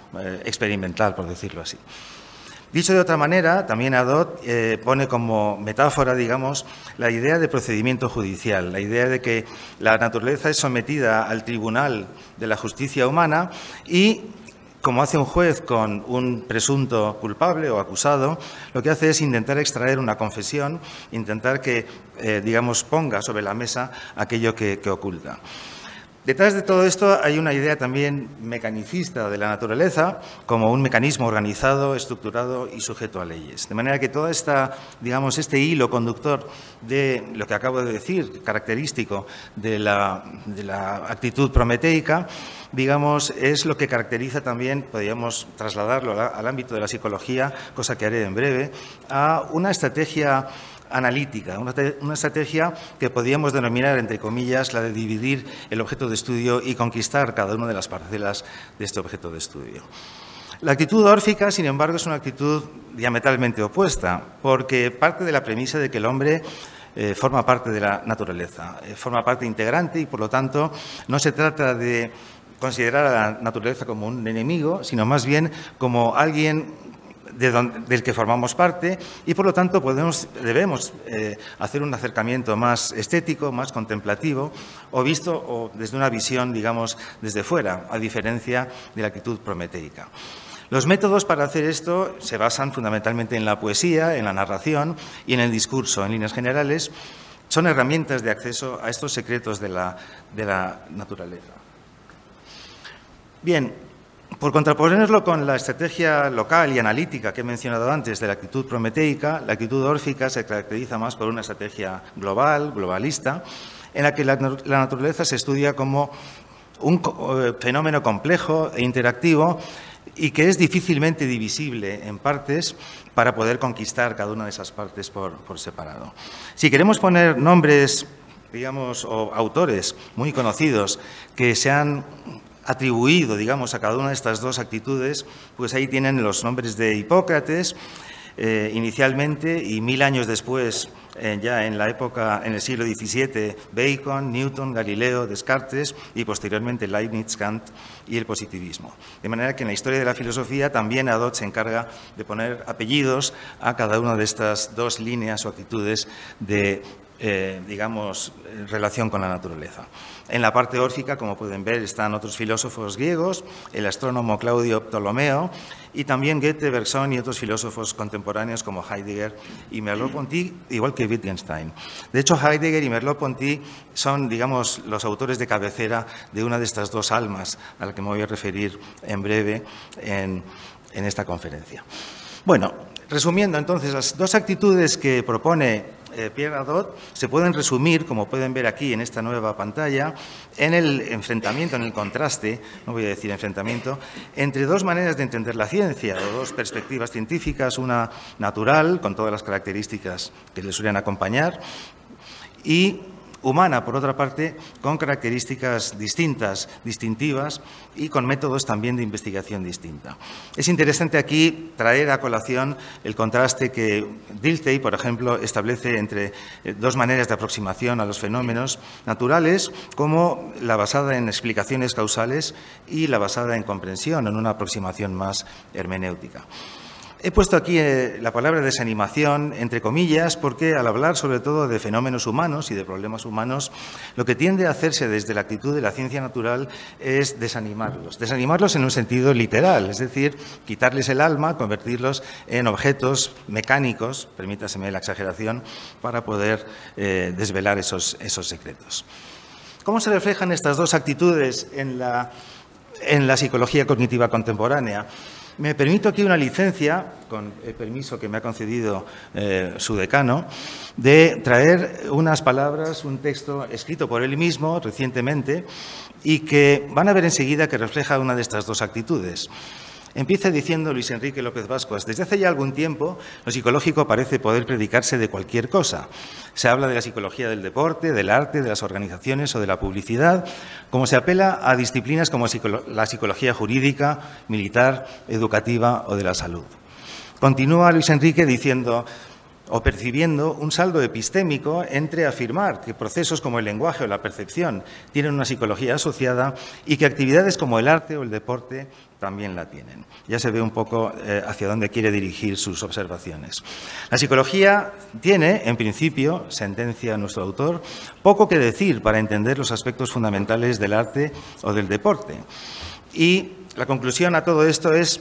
experimental, por decirlo así. Dicho de otra manera, también Hadot pone como metáfora, digamos, la idea de procedimiento judicial, la idea de que la naturaleza es sometida al tribunal de la justicia humana y, como hace un juez con un presunto culpable o acusado, lo que hace es intentar extraer una confesión, intentar que, digamos, ponga sobre la mesa aquello que oculta. Detrás de todo esto hay una idea también mecanicista de la naturaleza como un mecanismo organizado, estructurado y sujeto a leyes. De manera que toda esta, digamos, este hilo conductor de lo que acabo de decir, característico de la actitud prometeica, digamos, es lo que caracteriza también, podríamos trasladarlo al ámbito de la psicología, cosa que haré en breve, a una estrategia analítica, una estrategia que podríamos denominar, entre comillas, la de dividir el objeto de estudio y conquistar cada una de las parcelas de este objeto de estudio. La actitud órfica, sin embargo, es una actitud diametralmente opuesta, porque parte de la premisa de que el hombre forma parte de la naturaleza, forma parte integrante y, por lo tanto, no se trata de considerar a la naturaleza como un enemigo, sino más bien como alguien del que formamos parte y, por lo tanto, debemos hacer un acercamiento más estético, más contemplativo o visto desde una visión, digamos, desde fuera, a diferencia de la actitud prometeica. Los métodos para hacer esto se basan fundamentalmente en la poesía, en la narración y en el discurso. En líneas generales, son herramientas de acceso a estos secretos de la naturaleza. Bien, Por contraponerlo con la estrategia local y analítica que he mencionado antes de la actitud prometeica, la actitud órfica se caracteriza más por una estrategia global, globalista, en la que la naturaleza se estudia como un fenómeno complejo e interactivo y que es difícilmente divisible en partes para poder conquistar cada una de esas partes por separado. Si queremos poner nombres, digamos, o autores muy conocidos que se han atribuido, digamos, a cada una de estas dos actitudes, pues ahí tienen los nombres de Hipócrates, inicialmente, y 1000 años después, ya en la época, en el siglo XVII, Bacon, Newton, Galileo, Descartes y posteriormente Leibniz, Kant y el positivismo. De manera que en la historia de la filosofía también Adot se encarga de poner apellidos a cada una de estas dos líneas o actitudes de digamos, relación con la naturaleza. En la parte órfica, como pueden ver, están otros filósofos griegos, el astrónomo Claudio Ptolomeo y también Goethe, Bergson y otros filósofos contemporáneos como Heidegger y Merleau-Ponty, igual que Wittgenstein. De hecho, Heidegger y Merleau-Ponty son, digamos, los autores de cabecera de una de estas dos almas a la que me voy a referir en breve en esta conferencia. Bueno, resumiendo entonces, las dos actitudes que propone Pierre Hadot se pueden resumir, como pueden ver aquí en esta nueva pantalla, en el enfrentamiento, en el contraste, no voy a decir enfrentamiento, entre dos maneras de entender la ciencia, o dos perspectivas científicas, una natural, con todas las características que le suelen acompañar, y humana, por otra parte, con características distintas, distintivas y con métodos también de investigación distinta. Es interesante aquí traer a colación el contraste que Dilthey, por ejemplo, establece entre dos maneras de aproximación a los fenómenos naturales, como la basada en explicaciones causales y la basada en comprensión, en una aproximación más hermenéutica. He puesto aquí la palabra desanimación entre comillas porque al hablar sobre todo de fenómenos humanos y de problemas humanos, lo que tiende a hacerse desde la actitud de la ciencia natural es desanimarlos. Desanimarlos en un sentido literal, es decir, quitarles el alma, convertirlos en objetos mecánicos, permítaseme la exageración, para poder desvelar esos secretos. ¿Cómo se reflejan estas dos actitudes en la psicología cognitiva contemporánea? Me permito aquí una licencia, con el permiso que me ha concedido su decano, de traer unas palabras, un texto escrito por él mismo recientemente y que van a ver enseguida que refleja una de estas dos actitudes. Empieza diciendo Luis Enrique López Bascuas: desde hace ya algún tiempo lo psicológico parece poder predicarse de cualquier cosa. Se habla de la psicología del deporte, del arte, de las organizaciones o de la publicidad, como se apela a disciplinas como la psicología jurídica, militar, educativa o de la salud. Continúa Luis Enrique diciendo o percibiendo un saldo epistémico entre afirmar que procesos como el lenguaje o la percepción tienen una psicología asociada y que actividades como el arte o el deporte también la tienen. Ya se ve un poco hacia dónde quiere dirigir sus observaciones. La psicología tiene, en principio, sentencia nuestro autor, poco que decir para entender los aspectos fundamentales del arte o del deporte. Y la conclusión a todo esto es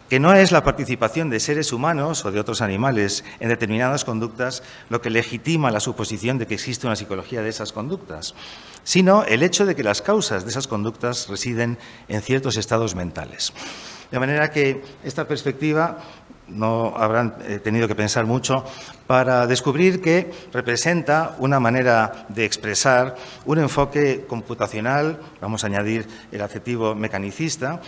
que no es la participación de seres humanos o de otros animales en determinadas conductas lo que legitima la suposición de que existe una psicología de esas conductas, sino el hecho de que las causas de esas conductas residen en ciertos estados mentales. De manera que esta perspectiva no habrán tenido que pensar mucho para descubrir que representa una manera de expresar un enfoque computacional, vamos a añadir el adjetivo mecanicista,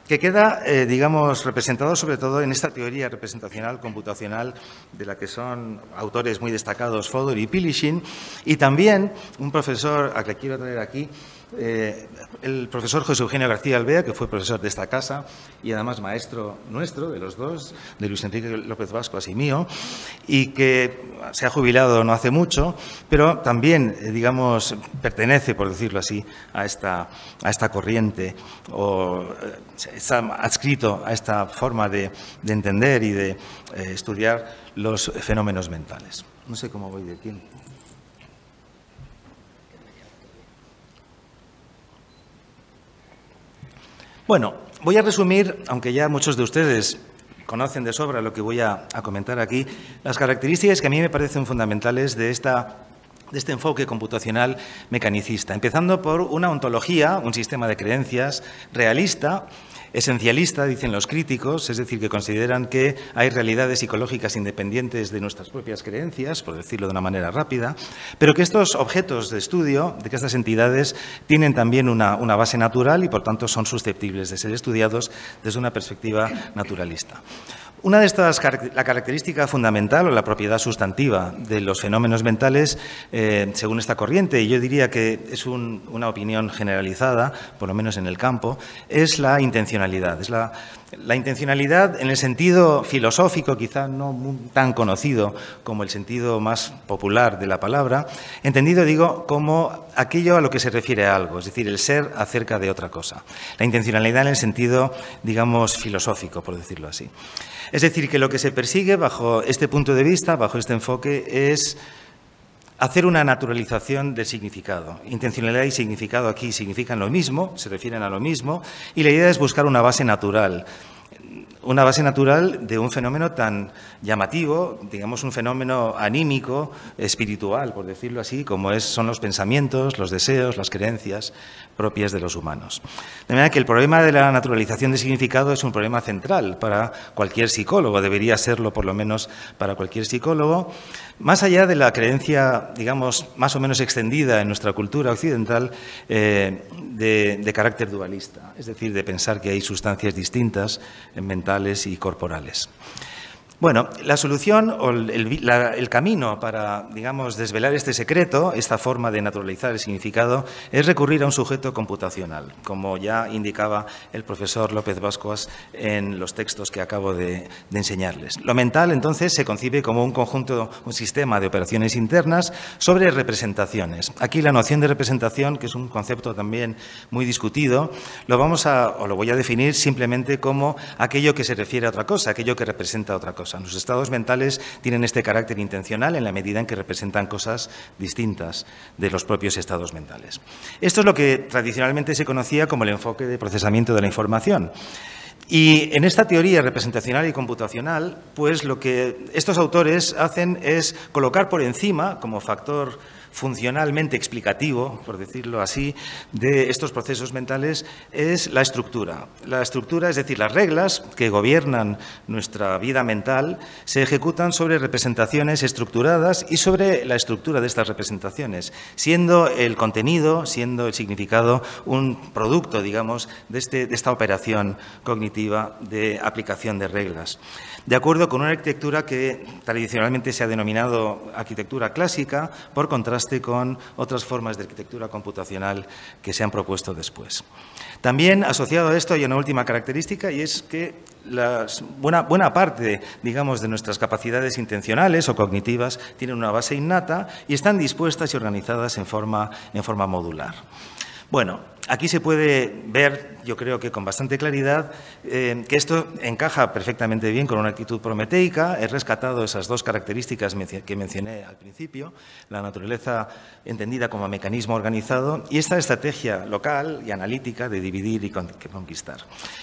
que queda, digamos, representado sobre todo en esta teoría representacional computacional de la que son autores muy destacados Fodor y Pilishin, y también un profesor a que quiero traer aquí, el profesor José Eugenio García Alvea, que fue profesor de esta casa y además maestro nuestro, de los dos, de Luis Enrique López Bascuas y mío, y que se ha jubilado no hace mucho, pero también, digamos, pertenece, por decirlo así, a esta corriente, o está adscrito a esta forma de entender y de estudiar los fenómenos mentales. No sé cómo voy de tiempo. Bueno, voy a resumir, aunque ya muchos de ustedes conocen de sobra lo que voy a comentar aquí, las características que a mí me parecen fundamentales de esta de este enfoque computacional mecanicista, empezando por una ontología, un sistema de creencias realista, esencialista, dicen los críticos, es decir, que consideran que hay realidades psicológicas independientes de nuestras propias creencias, por decirlo de una manera rápida, pero que estos objetos de estudio, de que estas entidades tienen también una base natural y, por tanto, son susceptibles de ser estudiados desde una perspectiva naturalista. Una de estas, la característica fundamental o la propiedad sustantiva de los fenómenos mentales, según esta corriente, y yo diría que es una opinión generalizada, por lo menos en el campo, es la intencionalidad. Es la intencionalidad en el sentido filosófico, quizá no tan conocido como el sentido más popular de la palabra, entendido, digo, como aquello a lo que se refiere a algo, es decir, el ser acerca de otra cosa. La intencionalidad en el sentido, digamos, filosófico, por decirlo así. Es decir, que lo que se persigue bajo este punto de vista, bajo este enfoque, es hacer una naturalización del significado. Intencionalidad y significado aquí significan lo mismo, se refieren a lo mismo, y la idea es buscar una base natural de un fenómeno tan llamativo, digamos un fenómeno anímico, espiritual, por decirlo así, como son los pensamientos, los deseos, las creencias propias de los humanos. De manera que el problema de la naturalización de significado es un problema central para cualquier psicólogo, debería serlo por lo menos para cualquier psicólogo, más allá de la creencia, digamos, más o menos extendida en nuestra cultura occidental de carácter dualista, es decir, de pensar que hay sustancias distintas, mentales y corporales. Bueno, la solución o el camino para, digamos, desvelar este secreto, esta forma de naturalizar el significado, es recurrir a un sujeto computacional, como ya indicaba el profesor López Bascuas en los textos que acabo de enseñarles. Lo mental, entonces, se concibe como un conjunto, un sistema de operaciones internas sobre representaciones. Aquí la noción de representación, que es un concepto también muy discutido, lo voy a definir simplemente como aquello que se refiere a otra cosa, aquello que representa a otra cosa. Los estados mentales tienen este carácter intencional en la medida en que representan cosas distintas de los propios estados mentales. Esto es lo que tradicionalmente se conocía como el enfoque de procesamiento de la información. Y en esta teoría representacional y computacional, pues lo que estos autores hacen es colocar por encima, como factor funcionalmente explicativo, por decirlo así, de estos procesos mentales es la estructura. La estructura, es decir, las reglas que gobiernan nuestra vida mental, se ejecutan sobre representaciones estructuradas y sobre la estructura de estas representaciones, siendo el contenido, siendo el significado un producto, digamos, de esta operación cognitiva de aplicación de reglas. De acuerdo con una arquitectura que tradicionalmente se ha denominado arquitectura clásica, por contraste con otras formas de arquitectura computacional que se han propuesto después. También asociado a esto hay una última característica, y es que buena parte, digamos, de nuestras capacidades intencionales o cognitivas tienen una base innata y están dispuestas y organizadas en forma modular. Bueno, aquí se puede ver, yo creo que con bastante claridad, que esto encaja perfectamente bien con una actitud prometeica. He rescatado esas dos características que mencioné al principio, la naturaleza entendida como mecanismo organizado y esta estrategia local y analítica de dividir y conquistar.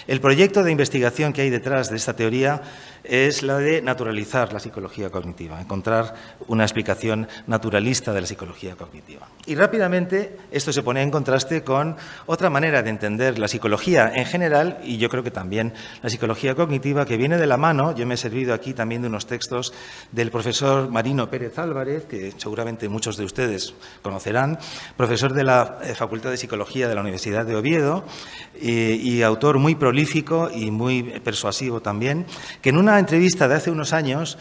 El proyecto de investigación que hay detrás de esta teoría es la de naturalizar la psicología cognitiva, encontrar una explicación naturalista de la psicología cognitiva. Y rápidamente esto se pone en contraste con otra manera de entender la psicología en general, y yo creo que también la psicología cognitiva, que viene de la mano. Yo me he servido aquí también de unos textos del profesor Marino Pérez Álvarez, que seguramente muchos de ustedes conocerán, profesor de la Facultad de Psicología de la Universidad de Oviedo y autor muy prolífico y muy persuasivo también, que en una entrevista de hace unos años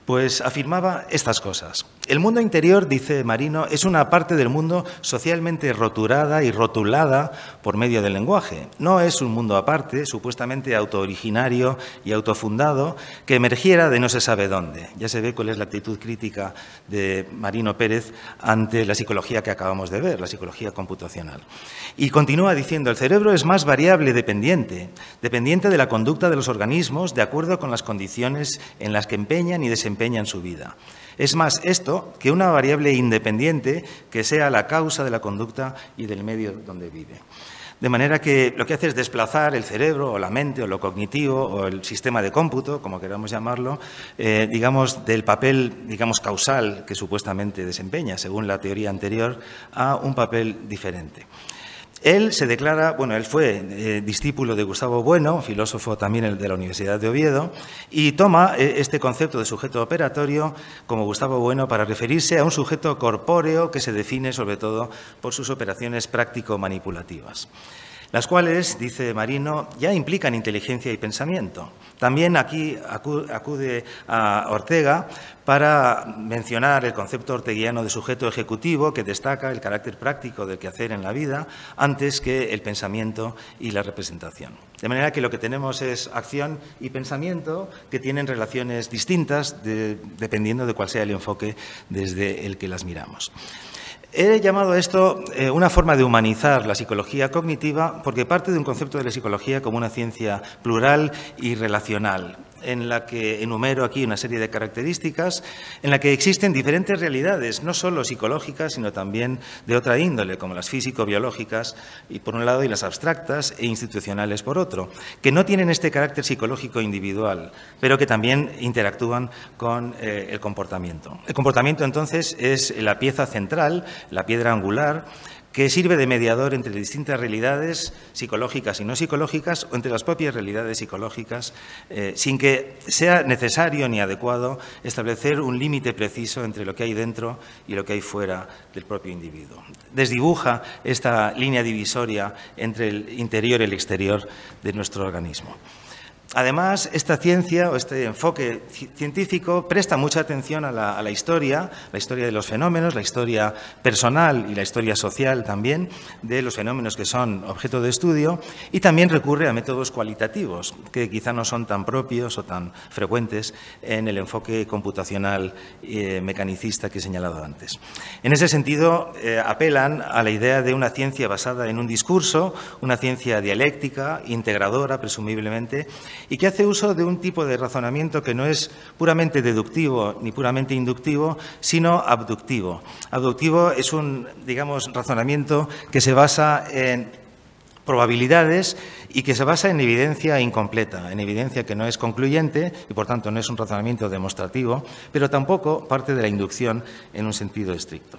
pues afirmaba estas cosas. El mundo interior, dice Marino, es una parte del mundo socialmente roturada y rotulada por medio del lenguaje. No es un mundo aparte, supuestamente autooriginario y autofundado, que emergiera de no se sabe dónde. Ya se ve cuál es la actitud crítica de Marino Pérez ante la psicología que acabamos de ver, la psicología computacional. Y continúa diciendo, el cerebro es más variable dependiente de la conducta de los organismos de acuerdo con las condiciones en las que empeñan y desempeñan su vida. Es más esto que una variable independiente que sea la causa de la conducta y del medio donde vive. de manera que lo que hace es desplazar el cerebro o la mente o lo cognitivo o el sistema de cómputo, como queramos llamarlo, digamos, del papel, digamos, causal que supuestamente desempeña, según la teoría anterior, a un papel diferente. Él se declara, bueno, él fue discípulo de Gustavo Bueno, filósofo también de la Universidad de Oviedo, y toma este concepto de sujeto operatorio como Gustavo Bueno para referirse a un sujeto corpóreo que se define sobre todo por sus operaciones práctico-manipulativas, las cuales, dice Marino, ya implican inteligencia y pensamiento. También aquí acude a Ortega para mencionar el concepto orteguiano de sujeto ejecutivo, que destaca el carácter práctico del quehacer en la vida antes que el pensamiento y la representación. De manera que lo que tenemos es acción y pensamiento que tienen relaciones distintas dependiendo de cuál sea el enfoque desde el que las miramos. He llamado a esto una forma de humanizar la psicología cognitiva porque parte de un concepto de la psicología como una ciencia plural y relacional, en la que enumero aquí una serie de características, en la que existen diferentes realidades, no solo psicológicas, sino también de otra índole, como las físico-biológicas, y por un lado, y las abstractas e institucionales por otro, que no tienen este carácter psicológico individual, pero que también interactúan con el comportamiento. El comportamiento, entonces, es la pieza central, la piedra angular, que sirve de mediador entre distintas realidades psicológicas y no psicológicas o entre las propias realidades psicológicas, sin que sea necesario ni adecuado establecer un límite preciso entre lo que hay dentro y lo que hay fuera del propio individuo. Desdibuja esta línea divisoria entre el interior y el exterior de nuestro organismo. Además, esta ciencia o este enfoque científico presta mucha atención a la historia de los fenómenos, la historia personal y la historia social también de los fenómenos que son objeto de estudio, y también recurre a métodos cualitativos que quizá no son tan propios o tan frecuentes en el enfoque computacional mecanicista que he señalado antes. En ese sentido, apelan a la idea de una ciencia basada en un discurso, una ciencia dialéctica, integradora presumiblemente, y que hace uso de un tipo de razonamiento que no es puramente deductivo ni puramente inductivo, sino abductivo. Abductivo es un, digamos, razonamiento que se basa en probabilidades y que se basa en evidencia incompleta, en evidencia que no es concluyente y, por tanto, no es un razonamiento demostrativo, pero tampoco parte de la inducción en un sentido estricto.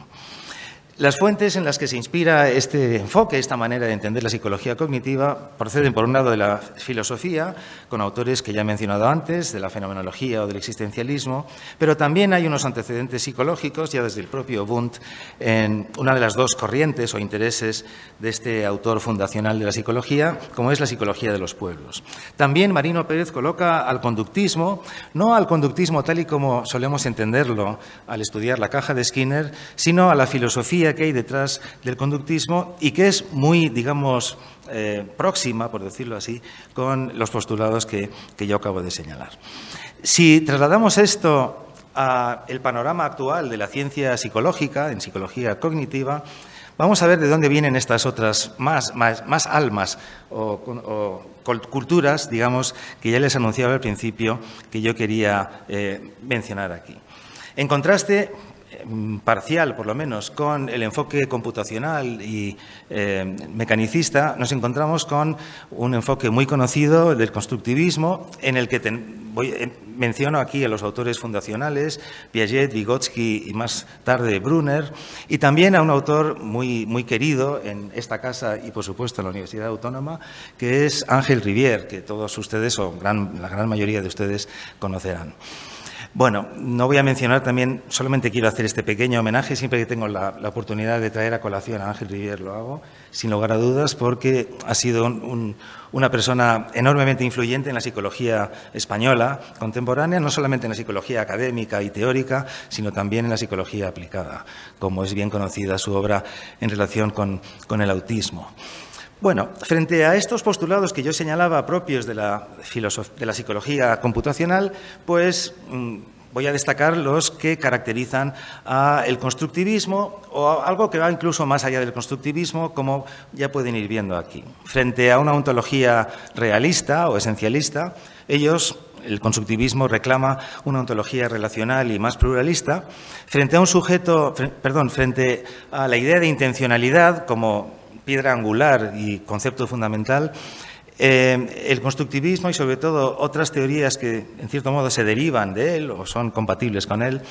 Las fuentes en las que se inspira este enfoque, esta manera de entender la psicología cognitiva, proceden por un lado de la filosofía, con autores que ya he mencionado antes, de la fenomenología o del existencialismo, pero también hay unos antecedentes psicológicos, ya desde el propio Wundt, en una de las dos corrientes o intereses de este autor fundacional de la psicología, como es la psicología de los pueblos. También Marino Pérez coloca al conductismo, no al conductismo tal y como solemos entenderlo al estudiar la caja de Skinner, sino a la filosofía que hay detrás del conductismo y que es muy, digamos, próxima, por decirlo así, con los postulados que yo acabo de señalar. Si trasladamos esto al panorama actual de la ciencia psicológica, en psicología cognitiva, vamos a ver de dónde vienen estas otras más almas o culturas, digamos, que ya les anunciaba al principio que yo quería mencionar aquí. En contraste parcial, por lo menos, con el enfoque computacional y mecanicista, nos encontramos con un enfoque muy conocido del constructivismo, en el que menciono aquí a los autores fundacionales, Piaget, Vygotsky y más tarde Brunner, y también a un autor muy querido en esta casa y, por supuesto, en la Universidad Autónoma, que es Ángel Rivière, que todos ustedes, o la gran mayoría de ustedes, conocerán. Bueno, no voy a mencionar también, solamente quiero hacer este pequeño homenaje, siempre que tengo la oportunidad de traer a colación a Ángel Rivière lo hago, sin lugar a dudas, porque ha sido una persona enormemente influyente en la psicología española contemporánea, no solamente en la psicología académica y teórica, sino también en la psicología aplicada, como es bien conocida su obra en relación con el autismo. Bueno, frente a estos postulados que yo señalaba propios de la psicología computacional, pues voy a destacar los que caracterizan al constructivismo o algo que va incluso más allá del constructivismo, como ya pueden ir viendo aquí. Frente a una ontología realista o esencialista, el constructivismo reclama una ontología relacional y más pluralista. Frente a un sujeto, frente a la idea de intencionalidad como piedra angular y concepto fundamental, el constructivismo y sobre todo otras teorías que en cierto modo se derivan de él o son compatibles con él,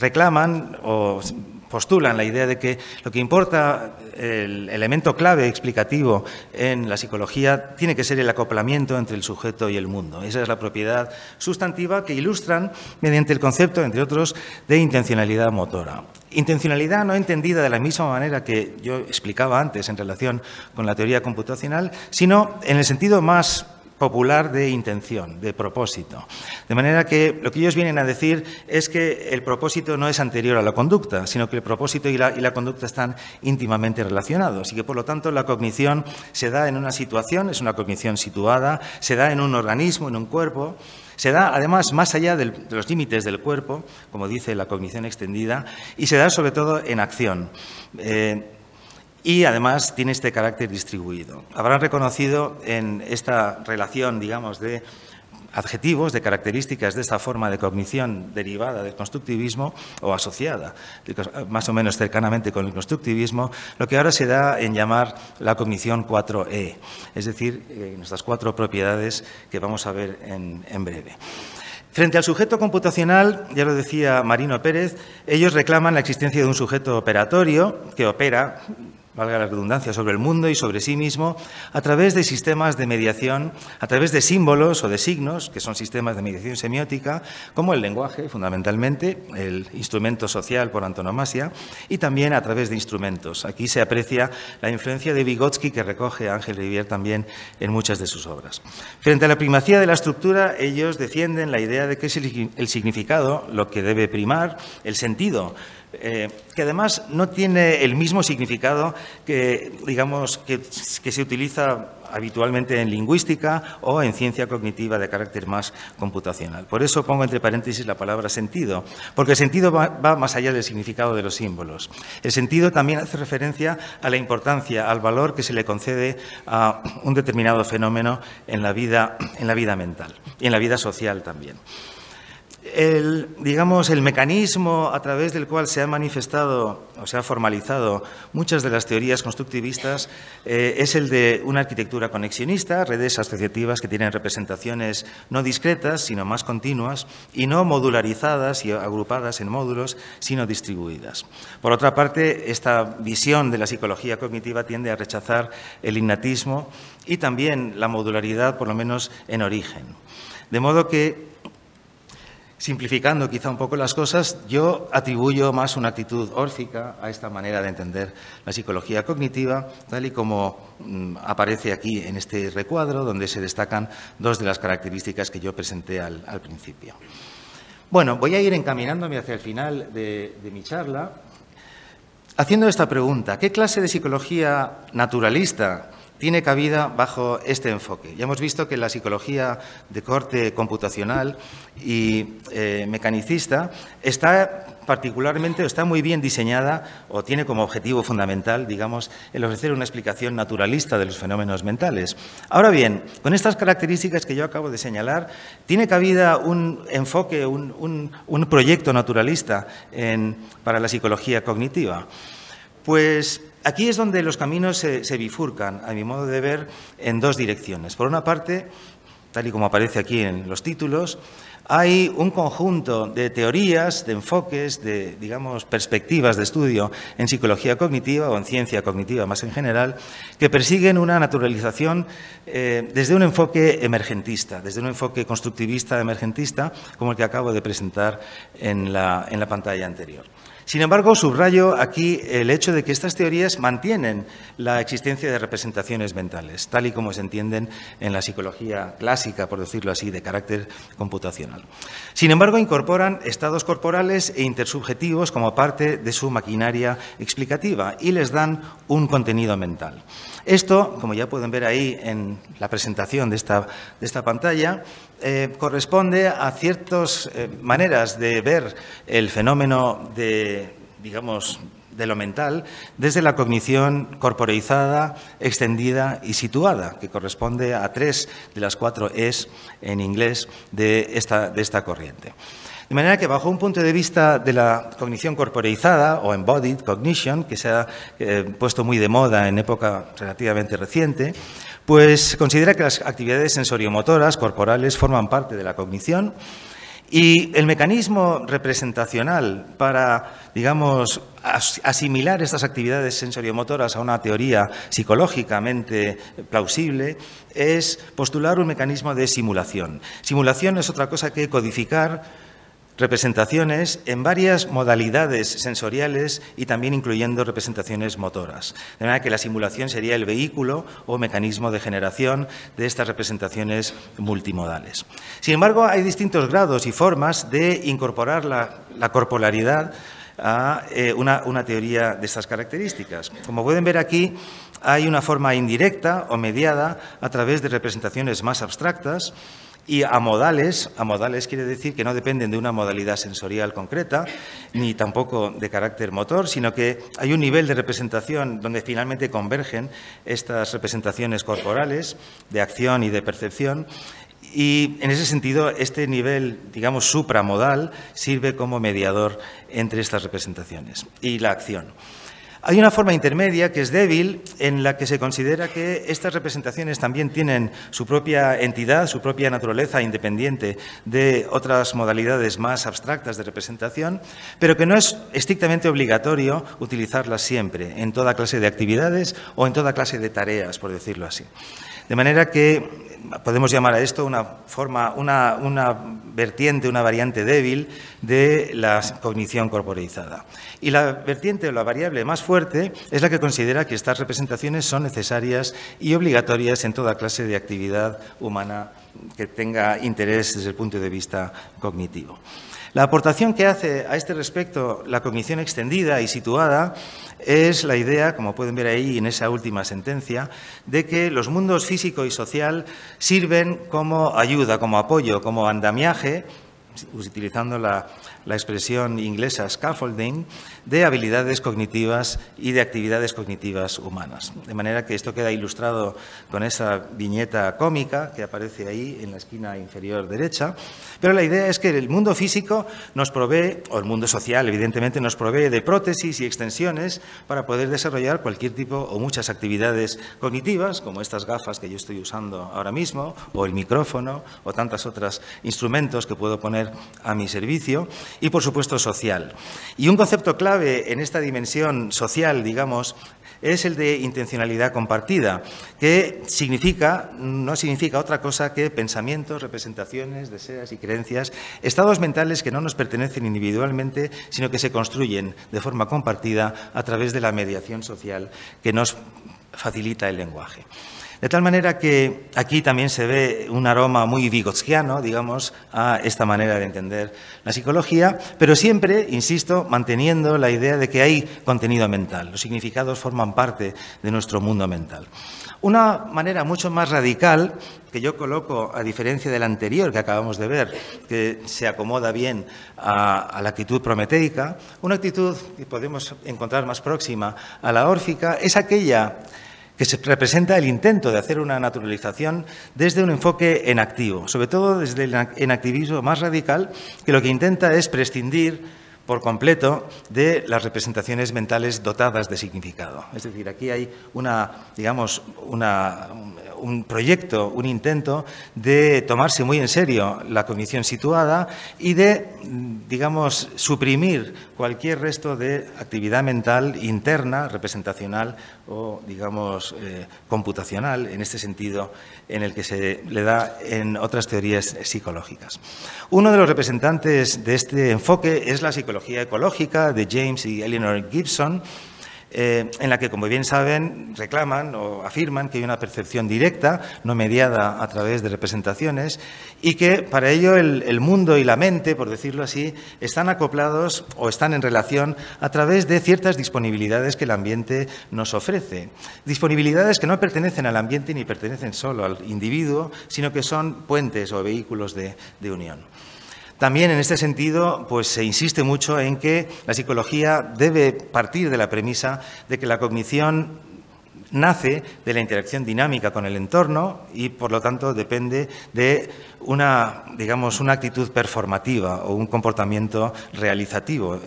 reclaman o postulan la idea de que lo que importa, el elemento clave explicativo en la psicología, tiene que ser el acoplamiento entre el sujeto y el mundo. Esa es la propiedad sustantiva que ilustran mediante el concepto, entre otros, de intencionalidad motora. Intencionalidad no entendida de la misma manera que yo explicaba antes en relación con la teoría computacional, sino en el sentido más popular de intención, de propósito. De manera que lo que ellos vienen a decir es que el propósito no es anterior a la conducta, sino que el propósito y la conducta están íntimamente relacionados y que, por lo tanto, la cognición se da en una situación, es una cognición situada, se da en un organismo, en un cuerpo, se da, además, más allá de los límites del cuerpo, como dice la cognición extendida, y se da, sobre todo, en acción. Y, además, tiene este carácter distribuido. Habrán reconocido en esta relación, digamos, de adjetivos, de características de esta forma de cognición derivada del constructivismo o asociada, más o menos cercanamente con el constructivismo, lo que ahora se da en llamar la cognición 4E, es decir, nuestras 4 propiedades que vamos a ver en breve. Frente al sujeto computacional, ya lo decía Marino Pérez, ellos reclaman la existencia de un sujeto operatorio que opera, valga la redundancia, sobre el mundo y sobre sí mismo a través de sistemas de mediación, a través de símbolos o de signos, que son sistemas de mediación semiótica, como el lenguaje, fundamentalmente, el instrumento social por antonomasia, y también a través de instrumentos. Aquí se aprecia la influencia de Vygotsky, que recoge Ángel Rivière también en muchas de sus obras. Frente a la primacía de la estructura, ellos defienden la idea de que es el significado lo que debe primar, el sentido, que además no tiene el mismo significado que, digamos, que se utiliza habitualmente en lingüística o en ciencia cognitiva de carácter más computacional. Por eso pongo entre paréntesis la palabra sentido, porque el sentido va más allá del significado de los símbolos. El sentido también hace referencia a la importancia, al valor que se le concede a un determinado fenómeno en la vida mental y en la vida social también. El mecanismo a través del cual se ha manifestado o se ha formalizado muchas de las teorías constructivistas es el de una arquitectura conexionista, redes asociativas que tienen representaciones no discretas, sino más continuas, y no modularizadas y agrupadas en módulos, sino distribuidas. Por otra parte, esta visión de la psicología cognitiva tiende a rechazar el innatismo y también la modularidad, por lo menos en origen. De modo que, simplificando quizá un poco las cosas, yo atribuyo más una actitud órfica a esta manera de entender la psicología cognitiva, tal y como aparece aquí en este recuadro, donde se destacan 2 de las características que yo presenté al principio. Bueno, voy a ir encaminándome hacia el final de mi charla, haciendo esta pregunta: ¿qué clase de psicología naturalista tiene cabida bajo este enfoque? Ya hemos visto que la psicología de corte computacional y mecanicista está muy bien diseñada o tiene como objetivo fundamental, digamos, el ofrecer una explicación naturalista de los fenómenos mentales. Ahora bien, con estas características que yo acabo de señalar, ¿tiene cabida un enfoque, un proyecto naturalista para la psicología cognitiva? Pues aquí es donde los caminos se bifurcan, a mi modo de ver, en 2 direcciones. Por una parte, tal y como aparece aquí en los títulos, hay un conjunto de teorías, de enfoques, de, digamos, perspectivas de estudio en psicología cognitiva o en ciencia cognitiva más en general, que persiguen una naturalización desde un enfoque emergentista, desde un enfoque constructivista emergentista, como el que acabo de presentar en la pantalla anterior. Sin embargo, subrayo aquí el hecho de que estas teorías mantienen la existencia de representaciones mentales, tal y como se entienden en la psicología clásica, por decirlo así, de carácter computacional. Sin embargo, incorporan estados corporales e intersubjetivos como parte de su maquinaria explicativa y les dan un contenido mental. Esto, como ya pueden ver ahí en la presentación de esta pantalla, corresponde a ciertas maneras de ver el fenómeno de lo mental desde la cognición corporeizada, extendida y situada, que corresponde a 3 de las 4 Es en inglés de esta corriente. De manera que, bajo un punto de vista de la cognición corporeizada o embodied cognition, que se ha puesto muy de moda en época relativamente reciente, pues se considera que las actividades sensoriomotoras corporales forman parte de la cognición y el mecanismo representacional para, digamos, asimilar estas actividades sensoriomotoras a una teoría psicológicamente plausible es postular un mecanismo de simulación. Simulación es otra cosa que codificar representaciones en varias modalidades sensoriales y también incluyendo representaciones motoras. De manera que la simulación sería el vehículo o mecanismo de generación de estas representaciones multimodales. Sin embargo, hay distintos grados y formas de incorporar la corporalidad a una teoría de estas características. Como pueden ver aquí, hay una forma indirecta o mediada a través de representaciones más abstractas, y amodales quiere decir que no dependen de una modalidad sensorial concreta, ni tampoco de carácter motor, sino que hay un nivel de representación donde finalmente convergen estas representaciones corporales de acción y de percepción. Y en ese sentido, este nivel, digamos, supramodal sirve como mediador entre estas representaciones y la acción. Hay una forma intermedia que es débil, en la que se considera que estas representaciones también tienen su propia entidad, su propia naturaleza independiente de otras modalidades más abstractas de representación, pero que no es estrictamente obligatorio utilizarlas siempre, en toda clase de actividades o en toda clase de tareas, por decirlo así. De manera que podemos llamar a esto una vertiente, una variante débil de la cognición corporeizada. Y la vertiente o la variable más fuerte es la que considera que estas representaciones son necesarias y obligatorias en toda clase de actividad humana que tenga interés desde el punto de vista cognitivo. La aportación que hace a este respecto la cognición extendida y situada es la idea, como pueden ver ahí en esa última sentencia, de que los mundos físico y social sirven como ayuda, como apoyo, como andamiaje, utilizando la expresión inglesa scaffolding, de habilidades cognitivas y de actividades cognitivas humanas. De manera que esto queda ilustrado con esa viñeta cómica que aparece ahí en la esquina inferior derecha. Pero la idea es que el mundo físico nos provee, o el mundo social evidentemente nos provee de prótesis y extensiones para poder desarrollar cualquier tipo o muchas actividades cognitivas, como estas gafas que yo estoy usando ahora mismo, o el micrófono, o tantos otros instrumentos que puedo poner a mi servicio, y por supuesto social. Y un concepto clave en esta dimensión social, digamos, es el de intencionalidad compartida, que no significa otra cosa que pensamientos, representaciones, deseos y creencias, estados mentales que no nos pertenecen individualmente, sino que se construyen de forma compartida a través de la mediación social que nos facilita el lenguaje. De tal manera que aquí también se ve un aroma muy vygotskiano, digamos, a esta manera de entender la psicología, pero siempre, insisto, manteniendo la idea de que hay contenido mental. Los significados forman parte de nuestro mundo mental. Una manera mucho más radical, que yo coloco, a diferencia de la anterior que acabamos de ver, que se acomoda bien a la actitud prometeica, una actitud que podemos encontrar más próxima a la órfica, es aquella que se representa el intento de hacer una naturalización desde un enfoque enactivo, sobre todo desde el enactivismo más radical, que lo que intenta es prescindir por completo de las representaciones mentales dotadas de significado. Es decir, aquí hay un proyecto, un intento de tomarse muy en serio la cognición situada y de, digamos, suprimir cualquier resto de actividad mental interna, representacional o, digamos, computacional, en este sentido en el que se le da en otras teorías psicológicas. Uno de los representantes de este enfoque es la psicología ecológica de James y Eleanor Gibson, en la que, como bien saben, reclaman o afirman que hay una percepción directa, no mediada a través de representaciones, y que para ello el mundo y la mente, por decirlo así, están acoplados o están en relación a través de ciertas disponibilidades que el ambiente nos ofrece. Disponibilidades que no pertenecen al ambiente ni pertenecen solo al individuo, sino que son puentes o vehículos de unión. También en este sentido, pues se insiste mucho en que la psicología debe partir de la premisa de que la cognición nace de la interacción dinámica con el entorno y, por lo tanto, depende de una actitud performativa o un comportamiento realizativo.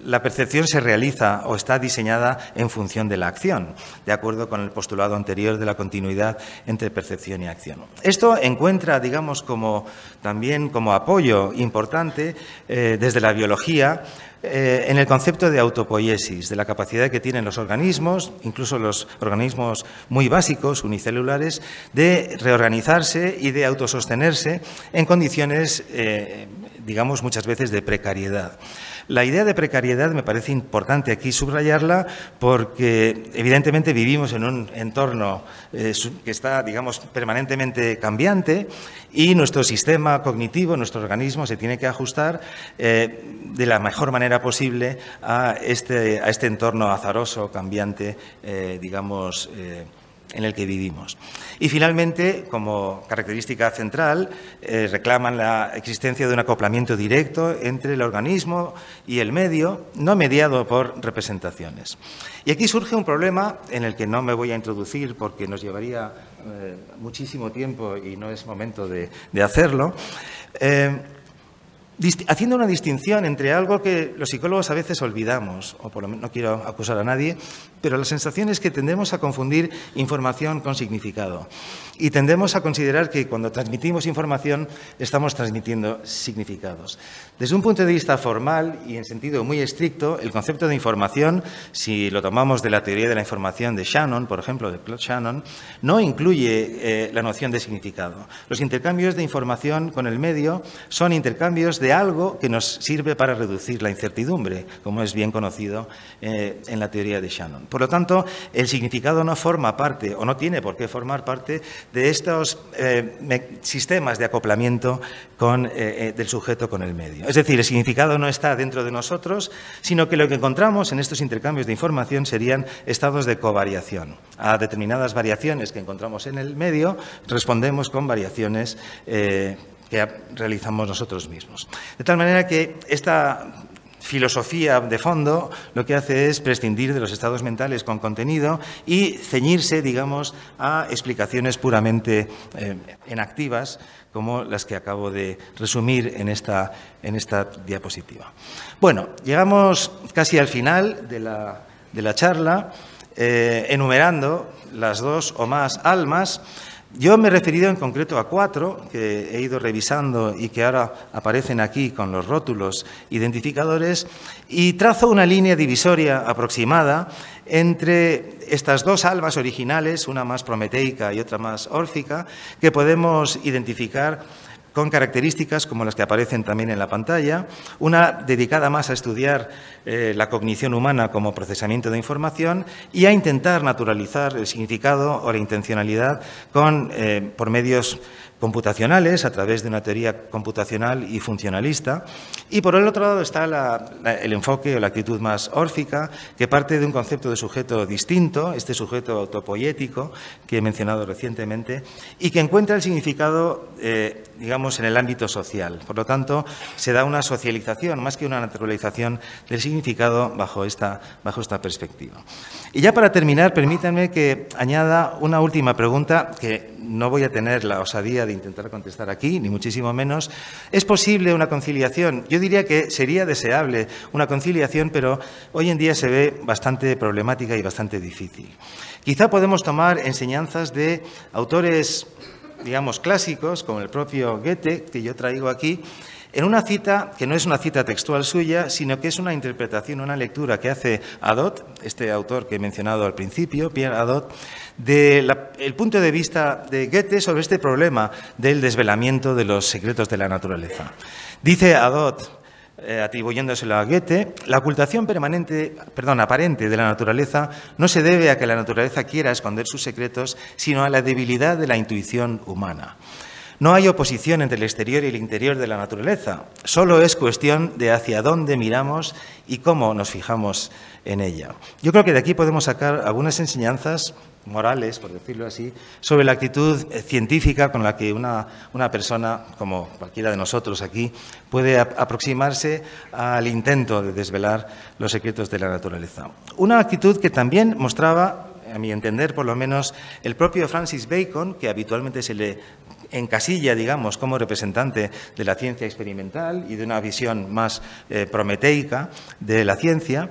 La percepción se realiza o está diseñada en función de la acción, de acuerdo con el postulado anterior de la continuidad entre percepción y acción. Esto encuentra, también como apoyo importante desde la biología, en el concepto de autopoiesis, de la capacidad que tienen los organismos, incluso los organismos muy básicos, unicelulares, de reorganizarse y de autosostenerse en condiciones, muchas veces de precariedad. La idea de precariedad me parece importante aquí subrayarla porque, evidentemente, vivimos en un entorno que está, permanentemente cambiante y nuestro sistema cognitivo, nuestro organismo, se tiene que ajustar de la mejor manera posible a este entorno azaroso, cambiante, en el que vivimos. Y, finalmente, como característica central, reclaman la existencia de un acoplamiento directo entre el organismo y el medio, no mediado por representaciones. Y aquí surge un problema en el que no me voy a introducir porque nos llevaría muchísimo tiempo y no es momento de hacerlo, haciendo una distinción entre algo que los psicólogos a veces olvidamos, o por lo menos no quiero acusar a nadie, pero la sensación es que tendemos a confundir información con significado y tendemos a considerar que cuando transmitimos información estamos transmitiendo significados. Desde un punto de vista formal y en sentido muy estricto, el concepto de información, si lo tomamos de la teoría de la información de Shannon, por ejemplo, de Claude Shannon, no incluye la noción de significado. Los intercambios de información con el medio son intercambios de algo que nos sirve para reducir la incertidumbre, como es bien conocido en la teoría de Shannon. Por lo tanto, el significado no forma parte, o no tiene por qué formar parte, de estos sistemas de acoplamiento del sujeto con el medio. Es decir, el significado no está dentro de nosotros, sino que lo que encontramos en estos intercambios de información serían estados de covariación. A determinadas variaciones que encontramos en el medio, respondemos con variaciones que realizamos nosotros mismos. De tal manera que esta filosofía de fondo lo que hace es prescindir de los estados mentales con contenido y ceñirse, a explicaciones puramente enactivas, como las que acabo de resumir en esta diapositiva. Bueno, llegamos casi al final de la charla, enumerando las 2 o más almas. Yo me he referido en concreto a 4 que he ido revisando y que ahora aparecen aquí con los rótulos identificadores y trazo una línea divisoria aproximada entre estas 2 almas originales, una más prometeica y otra más órfica, que podemos identificar con características como las que aparecen también en la pantalla, una dedicada más a estudiar la cognición humana como procesamiento de información y a intentar naturalizar el significado o la intencionalidad por medios computacionales, a través de una teoría computacional y funcionalista. Y por el otro lado está el enfoque o la actitud más órfica, que parte de un concepto de sujeto distinto, este sujeto autopoiético que he mencionado recientemente, y que encuentra el significado, en el ámbito social. Por lo tanto, se da una socialización, más que una naturalización del significado bajo esta perspectiva. Y ya para terminar, permítanme que añada una última pregunta que no voy a tener la osadía de intentar contestar aquí, ni muchísimo menos. ¿Es posible una conciliación? Yo diría que sería deseable una conciliación, pero hoy en día se ve bastante problemática y bastante difícil. Quizá podemos tomar enseñanzas de autores, clásicos, como el propio Goethe, que yo traigo aquí, en una cita que no es una cita textual suya, sino que es una interpretación, una lectura que hace Hadot, este autor que he mencionado al principio, Pierre Hadot, del punto de vista de Goethe sobre este problema del desvelamiento de los secretos de la naturaleza. Dice Hadot, atribuyéndoselo a Goethe, la ocultación aparente de la naturaleza no se debe a que la naturaleza quiera esconder sus secretos, sino a la debilidad de la intuición humana. No hay oposición entre el exterior y el interior de la naturaleza, solo es cuestión de hacia dónde miramos y cómo nos fijamos en ella. Yo creo que de aquí podemos sacar algunas enseñanzas morales, por decirlo así, sobre la actitud científica con la que una persona, como cualquiera de nosotros aquí, puede aproximarse al intento de desvelar los secretos de la naturaleza. Una actitud que también mostraba a mi entender por lo menos, el propio Francis Bacon, que habitualmente se le encasilla, digamos, como representante de la ciencia experimental y de una visión más prometeica de la ciencia,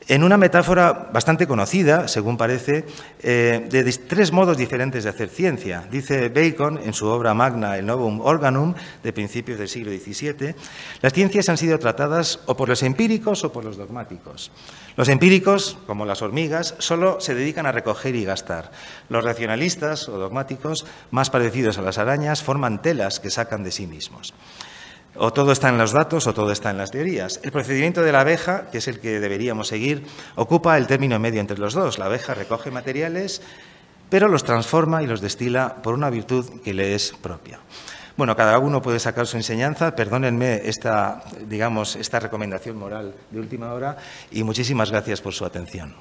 en una metáfora bastante conocida, según parece, de tres modos diferentes de hacer ciencia. Dice Bacon, en su obra magna, el Novum Organum, de principios del siglo XVII, las ciencias han sido tratadas o por los empíricos o por los dogmáticos. Los empíricos, como las hormigas, solo se dedican a recoger y gastar. Los racionalistas o dogmáticos, más parecidos a las arañas, forman telas que sacan de sí mismos. O todo está en los datos o todo está en las teorías. El procedimiento de la abeja, que es el que deberíamos seguir, ocupa el término medio entre los dos. La abeja recoge materiales, pero los transforma y los destila por una virtud que le es propia. Bueno, cada uno puede sacar su enseñanza. Perdónenme esta recomendación moral de última hora y muchísimas gracias por su atención.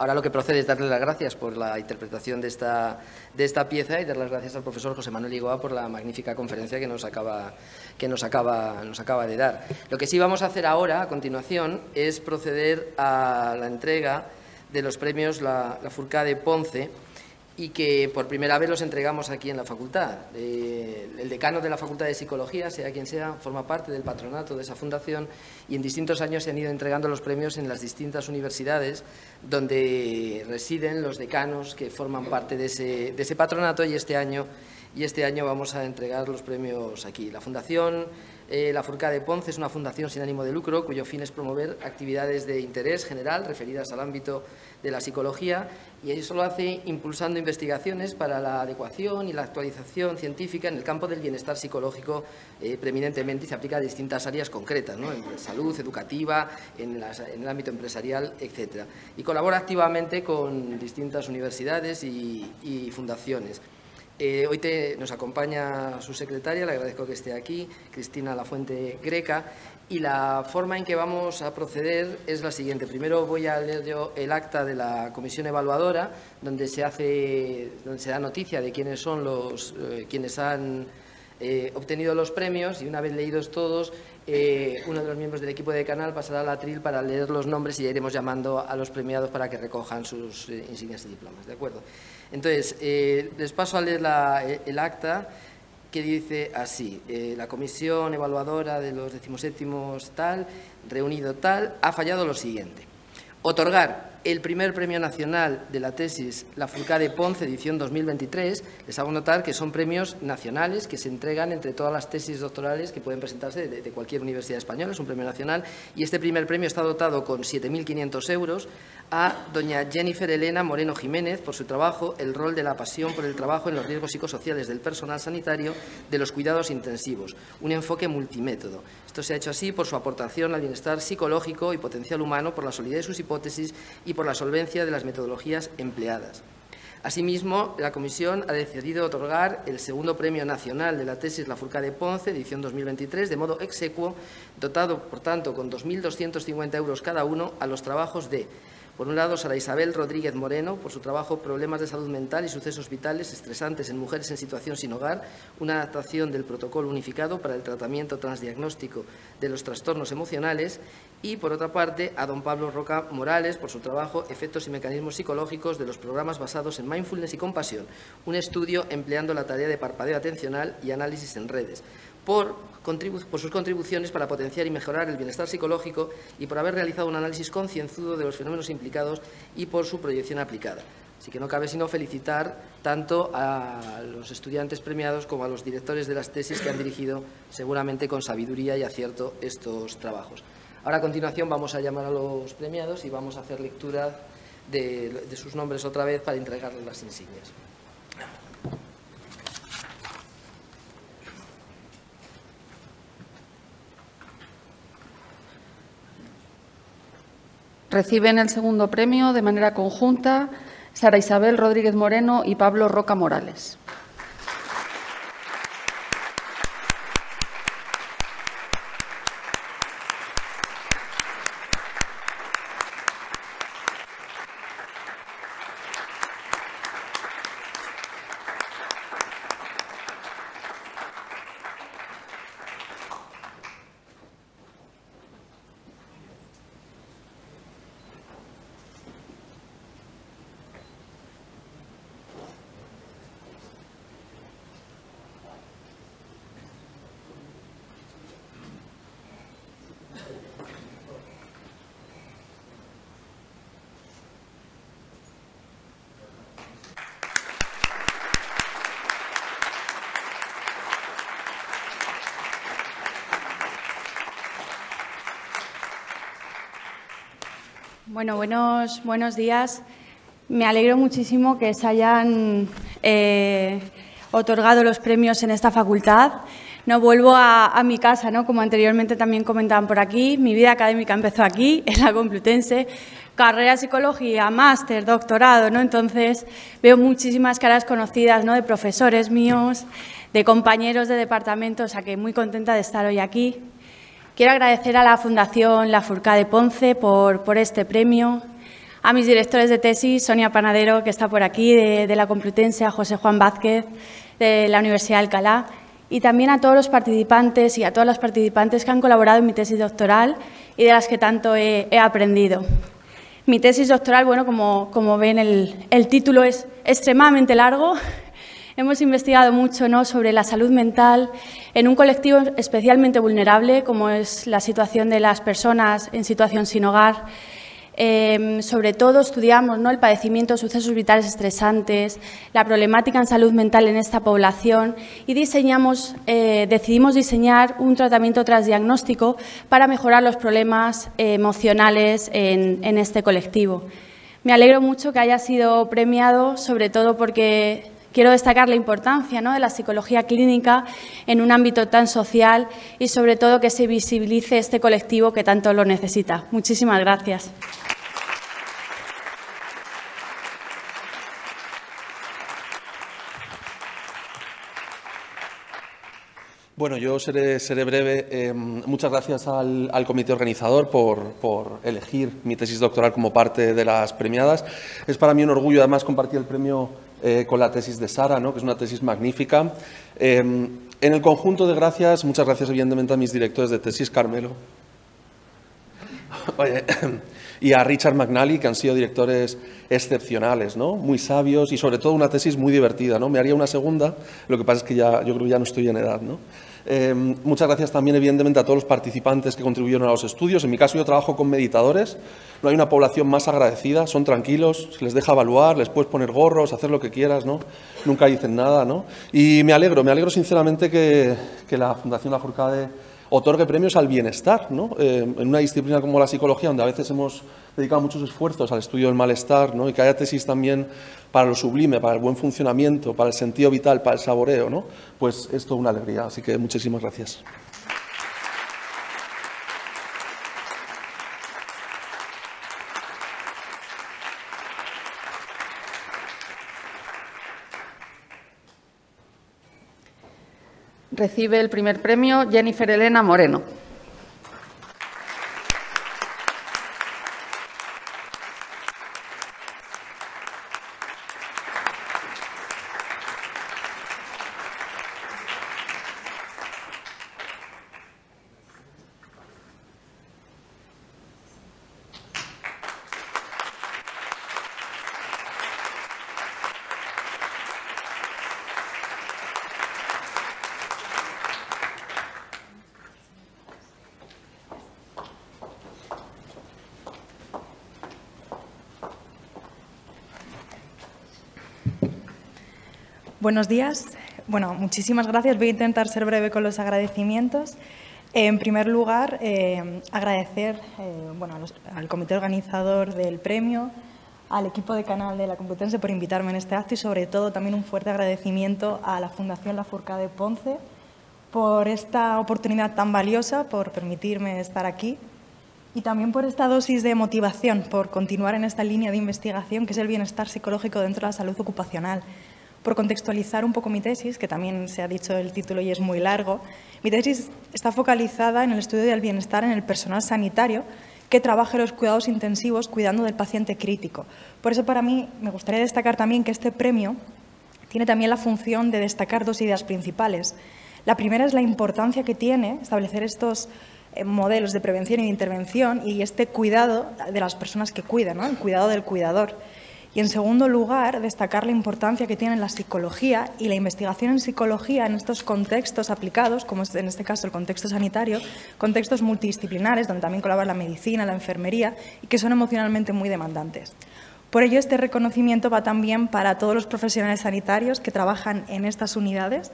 Ahora lo que procede es darle las gracias por la interpretación de esta pieza y dar las gracias al profesor José Manuel Igoa por la magnífica conferencia que nos acaba de dar. Lo que sí vamos a hacer ahora, a continuación, es proceder a la entrega de los premios La Furcade Ponce, y que por primera vez los entregamos aquí en la facultad. El decano de la Facultad de Psicología, sea quien sea, forma parte del patronato de esa fundación y en distintos años se han ido entregando los premios en las distintas universidades donde residen los decanos que forman parte de ese patronato, y este año vamos a entregar los premios aquí. La Fundación La Furcade Ponce es una fundación sin ánimo de lucro cuyo fin es promover actividades de interés general referidas al ámbito de la psicología, y eso lo hace impulsando investigaciones para la adecuación y la actualización científica en el campo del bienestar psicológico preeminentemente, y se aplica a distintas áreas concretas, ¿no? En salud, educativa, en el ámbito empresarial, etc. Y colabora activamente con distintas universidades y fundaciones. Hoy nos acompaña su secretaria, le agradezco que esté aquí, Cristina Lafuente Greca, y la forma en que vamos a proceder es la siguiente. Primero voy a leer yo el acta de la comisión evaluadora, donde se da noticia de quiénes son quienes han obtenido los premios, y una vez leídos todos, uno de los miembros del equipo de Canal pasará al atril para leer los nombres y ya iremos llamando a los premiados para que recojan sus insignias y diplomas, ¿de acuerdo? Entonces, les paso a leer el acta, que dice así: la comisión evaluadora de los 17º tal, reunido tal, ha fallado lo siguiente: otorgar el primer premio nacional de la tesis Lafourcade Ponce, edición 2023. Les hago notar que son premios nacionales que se entregan entre todas las tesis doctorales que pueden presentarse de cualquier universidad española. Es un premio nacional y este primer premio está dotado con 7.500 euros a doña Jennifer Elena Moreno Jiménez por su trabajo El rol de la pasión por el trabajo en los riesgos psicosociales del personal sanitario de los cuidados intensivos, un enfoque multimétodo. Esto se ha hecho así por su aportación al bienestar psicológico y potencial humano, por la solidez de sus hipótesis y por la solvencia de las metodologías empleadas. Asimismo, la comisión ha decidido otorgar el segundo premio nacional de la tesis Lafourcade Ponce, edición 2023, de modo exequo, dotado, por tanto, con 2.250 euros cada uno a los trabajos de: por un lado, Sara Isabel Rodríguez Moreno, por su trabajo Problemas de salud mental y sucesos vitales estresantes en mujeres en situación sin hogar, una adaptación del protocolo unificado para el tratamiento transdiagnóstico de los trastornos emocionales, y, por otra parte, a don Pablo Roca Morales, por su trabajo Efectos y mecanismos psicológicos de los programas basados en mindfulness y compasión, un estudio empleando la tarea de parpadeo atencional y análisis en redes, por sus contribuciones para potenciar y mejorar el bienestar psicológico y por haber realizado un análisis concienzudo de los fenómenos implicados y por su proyección aplicada. Así que no cabe sino felicitar tanto a los estudiantes premiados como a los directores de las tesis que han dirigido seguramente con sabiduría y acierto estos trabajos. Ahora, a continuación, vamos a llamar a los premiados y vamos a hacer lectura de sus nombres otra vez para entregarles las insignias. Reciben el segundo premio de manera conjunta Sara Isabel Rodríguez Moreno y Pablo Roca Morales. Bueno, buenos días. Me alegro muchísimo que se hayan otorgado los premios en esta facultad. No vuelvo a mi casa, ¿no? Como anteriormente también comentaban por aquí. Mi vida académica empezó aquí, en la Complutense. Carrera de psicología, máster, doctorado, ¿no? Entonces veo muchísimas caras conocidas, ¿no? De profesores míos, de compañeros de departamento, o sea que muy contenta de estar hoy aquí. Quiero agradecer a la Fundación Lafourcade Ponce por este premio, a mis directores de tesis, Sonia Panadero, que está por aquí, de la Complutense, a José Juan Vázquez, de la Universidad de Alcalá, y también a todos los participantes y a todas las participantes que han colaborado en mi tesis doctoral y de las que tanto he aprendido. Mi tesis doctoral, bueno, como ven, el título es extremadamente largo. Hemos investigado mucho, ¿no?, sobre la salud mental en un colectivo especialmente vulnerable, como es la situación de las personas en situación sin hogar. Sobre todo estudiamos, ¿no?, el padecimiento de sucesos vitales estresantes, la problemática en salud mental en esta población y decidimos diseñar un tratamiento transdiagnóstico para mejorar los problemas emocionales en este colectivo. Me alegro mucho que haya sido premiado, sobre todo porque quiero destacar la importancia, ¿no?, de la psicología clínica en un ámbito tan social y, sobre todo, que se visibilice este colectivo que tanto lo necesita. Muchísimas gracias. Bueno, yo seré breve. Muchas gracias al comité organizador por elegir mi tesis doctoral como parte de las premiadas. Es para mí un orgullo, además, compartir el premio con la tesis de Sara, ¿no?, que es una tesis magnífica. En el conjunto de gracias, muchas gracias evidentemente a mis directores de tesis, Carmelo, y a Richard McNally, que han sido directores excepcionales, ¿no? Muy sabios y sobre todo una tesis muy divertida, ¿no? Me haría una segunda, lo que pasa es que yo creo que ya no estoy en edad, ¿no? Muchas gracias también evidentemente a todos los participantes que contribuyeron a los estudios. En mi caso yo trabajo con meditadores, no hay una población más agradecida, son tranquilos, se les deja evaluar, les puedes poner gorros, hacer lo que quieras, ¿no? Nunca dicen nada, ¿no? Y me alegro sinceramente que la Fundación Lafourcade otorgue premios al bienestar, ¿no? En una disciplina como la psicología, donde a veces hemos dedicado muchos esfuerzos al estudio del malestar, ¿no? Y que haya tesis también para lo sublime, para el buen funcionamiento, para el sentido vital, para el saboreo, ¿no? Pues es toda una alegría. Así que muchísimas gracias. Recibe el primer premio Jennifer Elena Moreno. Buenos días. Bueno, muchísimas gracias. Voy a intentar ser breve con los agradecimientos. En primer lugar, agradecer al comité organizador del premio, al equipo de Canal de la Complutense por invitarme en este acto y, sobre todo, también un fuerte agradecimiento a la Fundación Lafourcade Ponce por esta oportunidad tan valiosa, por permitirme estar aquí y también por esta dosis de motivación, por continuar en esta línea de investigación que es el bienestar psicológico dentro de la salud ocupacional. Por contextualizar un poco mi tesis, que también se ha dicho el título y es muy largo, mi tesis está focalizada en el estudio del bienestar en el personal sanitario que trabaja en los cuidados intensivos cuidando del paciente crítico. Por eso, para mí, me gustaría destacar también que este premio tiene también la función de destacar dos ideas principales. La primera es la importancia que tiene establecer estos modelos de prevención y de intervención y este cuidado de las personas que cuidan, ¿no? El cuidado del cuidador. Y, en segundo lugar, destacar la importancia que tiene la psicología y la investigación en psicología en estos contextos aplicados, como es en este caso el contexto sanitario, contextos multidisciplinares, donde también colabora la medicina, la enfermería, y que son emocionalmente muy demandantes. Por ello, este reconocimiento va también para todos los profesionales sanitarios que trabajan en estas unidades,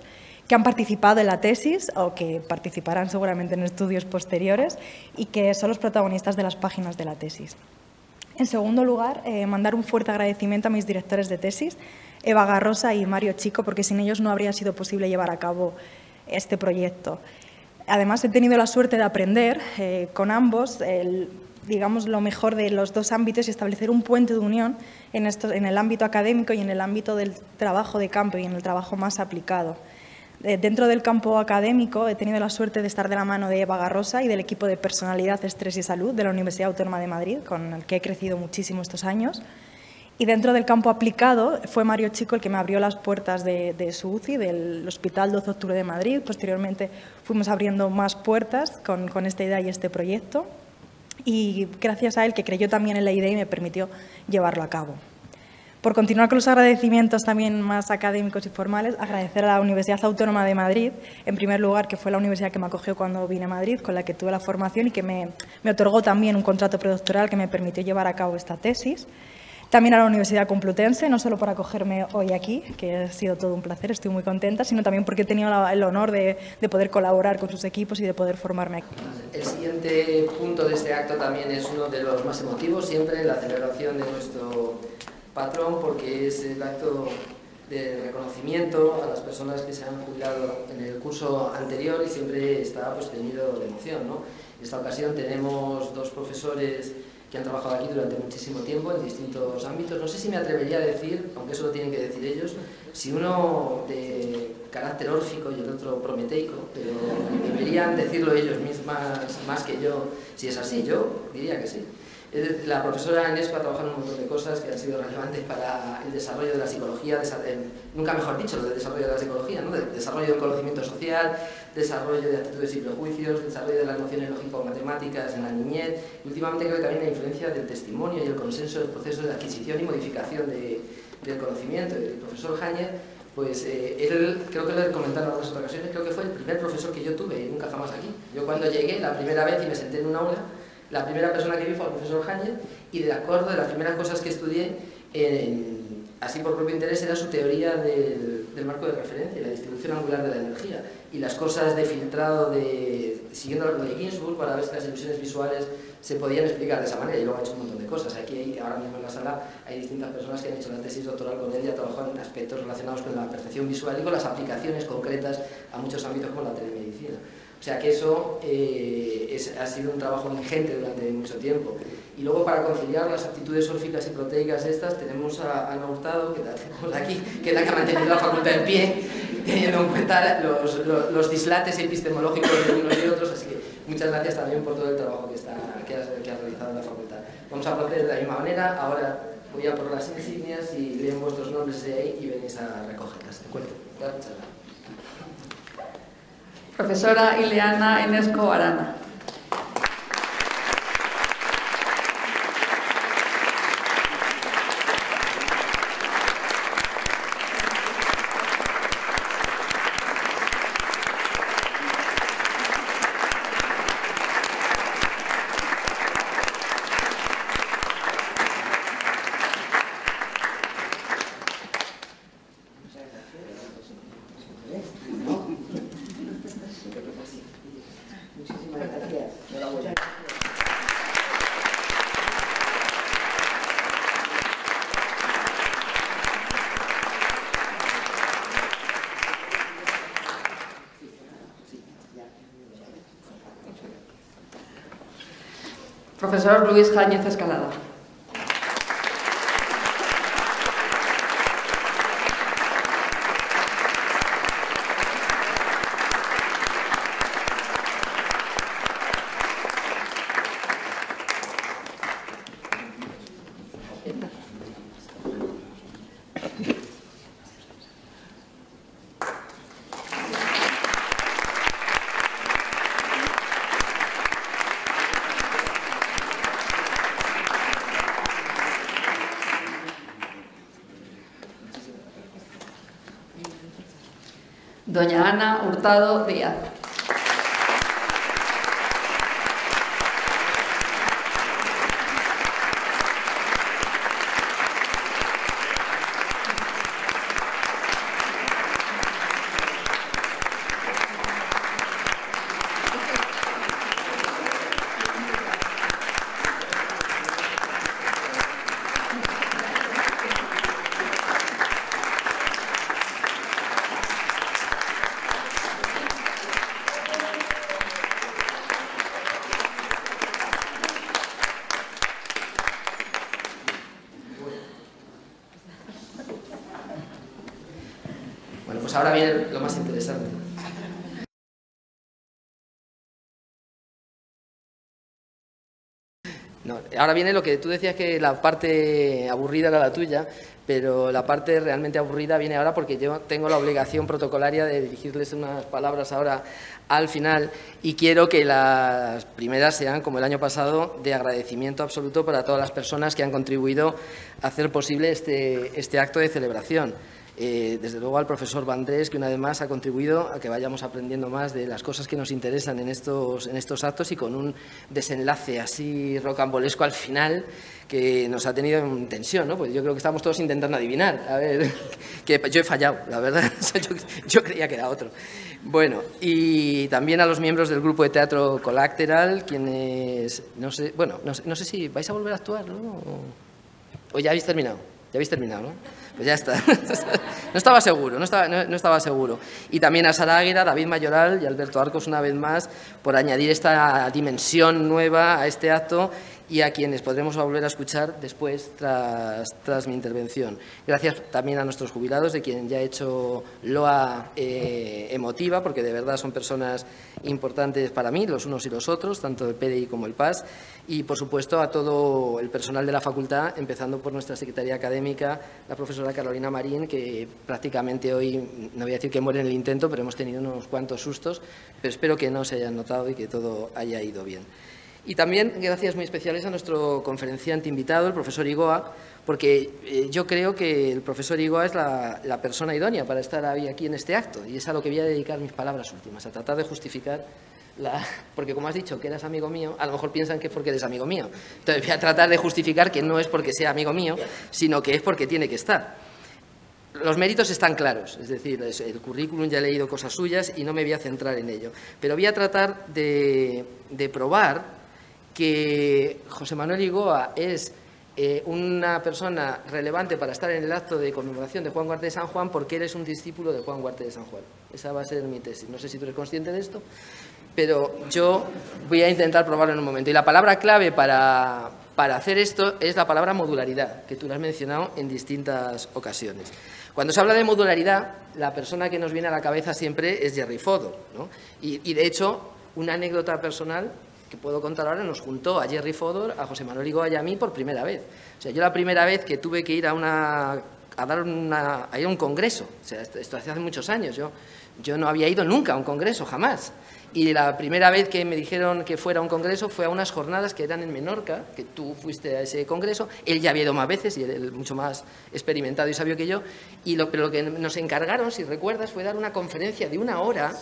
que han participado en la tesis o que participarán seguramente en estudios posteriores y que son los protagonistas de las páginas de la tesis. En segundo lugar, mandar un fuerte agradecimiento a mis directores de tesis, Eva Garrosa y Mario Chico, porque sin ellos no habría sido posible llevar a cabo este proyecto. Además, he tenido la suerte de aprender con ambos digamos, lo mejor de los dos ámbitos y establecer un puente de unión en el ámbito académico y en el ámbito del trabajo de campo y en el trabajo más aplicado. Dentro del campo académico he tenido la suerte de estar de la mano de Eva Garrosa y del equipo de Personalidad, Estrés y Salud de la Universidad Autónoma de Madrid, con el que he crecido muchísimo estos años. Y dentro del campo aplicado fue Mario Chico el que me abrió las puertas de su UCI, del Hospital 12 de Octubre de Madrid. Posteriormente fuimos abriendo más puertas con esta idea y este proyecto. Y gracias a él, que creyó también en la idea y me permitió llevarlo a cabo. Por continuar con los agradecimientos también más académicos y formales, agradecer a la Universidad Autónoma de Madrid, en primer lugar, que fue la universidad que me acogió cuando vine a Madrid, con la que tuve la formación y que me otorgó también un contrato predoctoral que me permitió llevar a cabo esta tesis. También a la Universidad Complutense, no solo por acogerme hoy aquí, que ha sido todo un placer, estoy muy contenta, sino también porque he tenido el honor de poder colaborar con sus equipos y de poder formarme aquí. El siguiente punto de este acto también es uno de los más emotivos, siempre la celebración de nuestro patrón, porque es el acto de reconocimiento a las personas que se han jubilado en el curso anterior y siempre está pues teñido de emoción, ¿no? En esta ocasión tenemos dos profesores que han trabajado aquí durante muchísimo tiempo en distintos ámbitos. No sé si me atrevería a decir, aunque eso lo tienen que decir ellos, si uno de carácter órfico y el otro prometeico, pero deberían decirlo ellos mismos más que yo. Si es así, yo diría que sí. La profesora Enesco ha trabajado en un montón de cosas que han sido relevantes para el desarrollo de la psicología, nunca mejor dicho, lo del desarrollo de la psicología, ¿no? Desarrollo del conocimiento social, desarrollo de actitudes y prejuicios, desarrollo de las nociones lógico-matemáticas en la niñez, y últimamente creo que también la influencia del testimonio y el consenso del proceso de adquisición y modificación del conocimiento. El profesor Jáñez, pues él, creo que lo he comentado en algunas otras ocasiones, creo que fue el primer profesor que yo tuve y nunca jamás aquí. Yo cuando llegué la primera vez y me senté en un aula, la primera persona que vi fue el profesor Jáñez, y de acuerdo de las primeras cosas que estudié, así por propio interés, era su teoría del marco de referencia, la distribución angular de la energía, y las cosas de filtrado, siguiendo lo de Ginsburg, para ver si las ilusiones visuales se podían explicar de esa manera, y luego ha hecho un montón de cosas. Aquí, ahora mismo en la sala, hay distintas personas que han hecho la tesis doctoral con él y han trabajado en aspectos relacionados con la percepción visual y con las aplicaciones concretas a muchos ámbitos como la telemedicina. O sea que eso ha sido un trabajo ingente durante mucho tiempo. Y luego, para conciliar las aptitudes ólficas y proteicas estas, tenemos a Ana Hurtado, que la tenemos aquí, que es la que ha mantenido la facultad en pie, teniendo en cuenta los dislates epistemológicos de unos y otros. Así que muchas gracias también por todo el trabajo que has realizado en la facultad. Vamos a proceder de la misma manera. Ahora voy a por las insignias y leen vuestros nombres de ahí y venís a recogerlas. ¿De acuerdo? Muchas gracias. Profesora Ileana Enesco Arana. Profesor Luis Jáñez Escalada. Doña Ana Hurtado Díaz. Bueno, pues ahora viene lo más interesante. No, ahora viene lo que tú decías, que la parte aburrida era la tuya, pero la parte realmente aburrida viene ahora, porque yo tengo la obligación protocolaria de dirigirles unas palabras ahora al final, y quiero que las primeras sean, como el año pasado, de agradecimiento absoluto para todas las personas que han contribuido a hacer posible este acto de celebración. Desde luego al profesor Vandrés, que una vez más ha contribuido a que vayamos aprendiendo más de las cosas que nos interesan en estos actos, y con un desenlace así rocambolesco al final que nos ha tenido en tensión, ¿no? Pues yo creo que estamos todos intentando adivinar. A ver, que yo he fallado, la verdad. Yo creía que era otro. Bueno, y también a los miembros del grupo de teatro Collateral, quienes, no sé si vais a volver a actuar, ¿no? ¿O ya habéis terminado? Ya habéis terminado, ¿no? Pues ya está. No estaba seguro. Y también a Sara Águeda, David Mayoral y Alberto Arcos, una vez más, por añadir esta dimensión nueva a este acto y a quienes podremos volver a escuchar después tras mi intervención. Gracias también a nuestros jubilados, de quien ya he hecho loa emotiva, porque de verdad son personas importantes para mí, los unos y los otros, tanto el PDI como el PAS, y por supuesto a todo el personal de la facultad, empezando por nuestra secretaría académica, la profesora Carolina Marín, que prácticamente hoy, no voy a decir que muere en el intento, pero hemos tenido unos cuantos sustos, pero espero que no se hayan notado y que todo haya ido bien. Y también gracias muy especiales a nuestro conferenciante invitado, el profesor Igoa, porque yo creo que el profesor Igoa es la persona idónea para estar aquí en este acto, y es a lo que voy a dedicar mis palabras últimas, a tratar de justificar, porque como has dicho que eras amigo mío, a lo mejor piensan que es porque eres amigo mío. Entonces voy a tratar de justificar que no es porque sea amigo mío, sino que es porque tiene que estar. Los méritos están claros, es decir, el currículum ya he leído cosas suyas y no me voy a centrar en ello, pero voy a tratar de probar que José Manuel Igoa es una persona relevante para estar en el acto de conmemoración de Juan Guarte de San Juan porque él es un discípulo de Juan Guarte de San Juan. Esa va a ser mi tesis. No sé si tú eres consciente de esto, pero yo voy a intentar probarlo en un momento. Y la palabra clave para hacer esto es la palabra modularidad, que tú la has mencionado en distintas ocasiones. Cuando se habla de modularidad, la persona que nos viene a la cabeza siempre es Jerry Fodor, ¿no? Y de hecho, una anécdota personal que puedo contar ahora, nos juntó a Jerry Fodor, a José Manuel Igoa y a mí por primera vez. O sea, yo la primera vez que tuve que ir a ir a un congreso, o sea, esto hace muchos años, yo no había ido nunca a un congreso, jamás. Y la primera vez que me dijeron que fuera a un congreso fue a unas jornadas que eran en Menorca, que tú fuiste a ese congreso, él ya había ido más veces y él mucho más experimentado y sabio que yo, pero lo que nos encargaron, si recuerdas, fue dar una conferencia de 1 hora.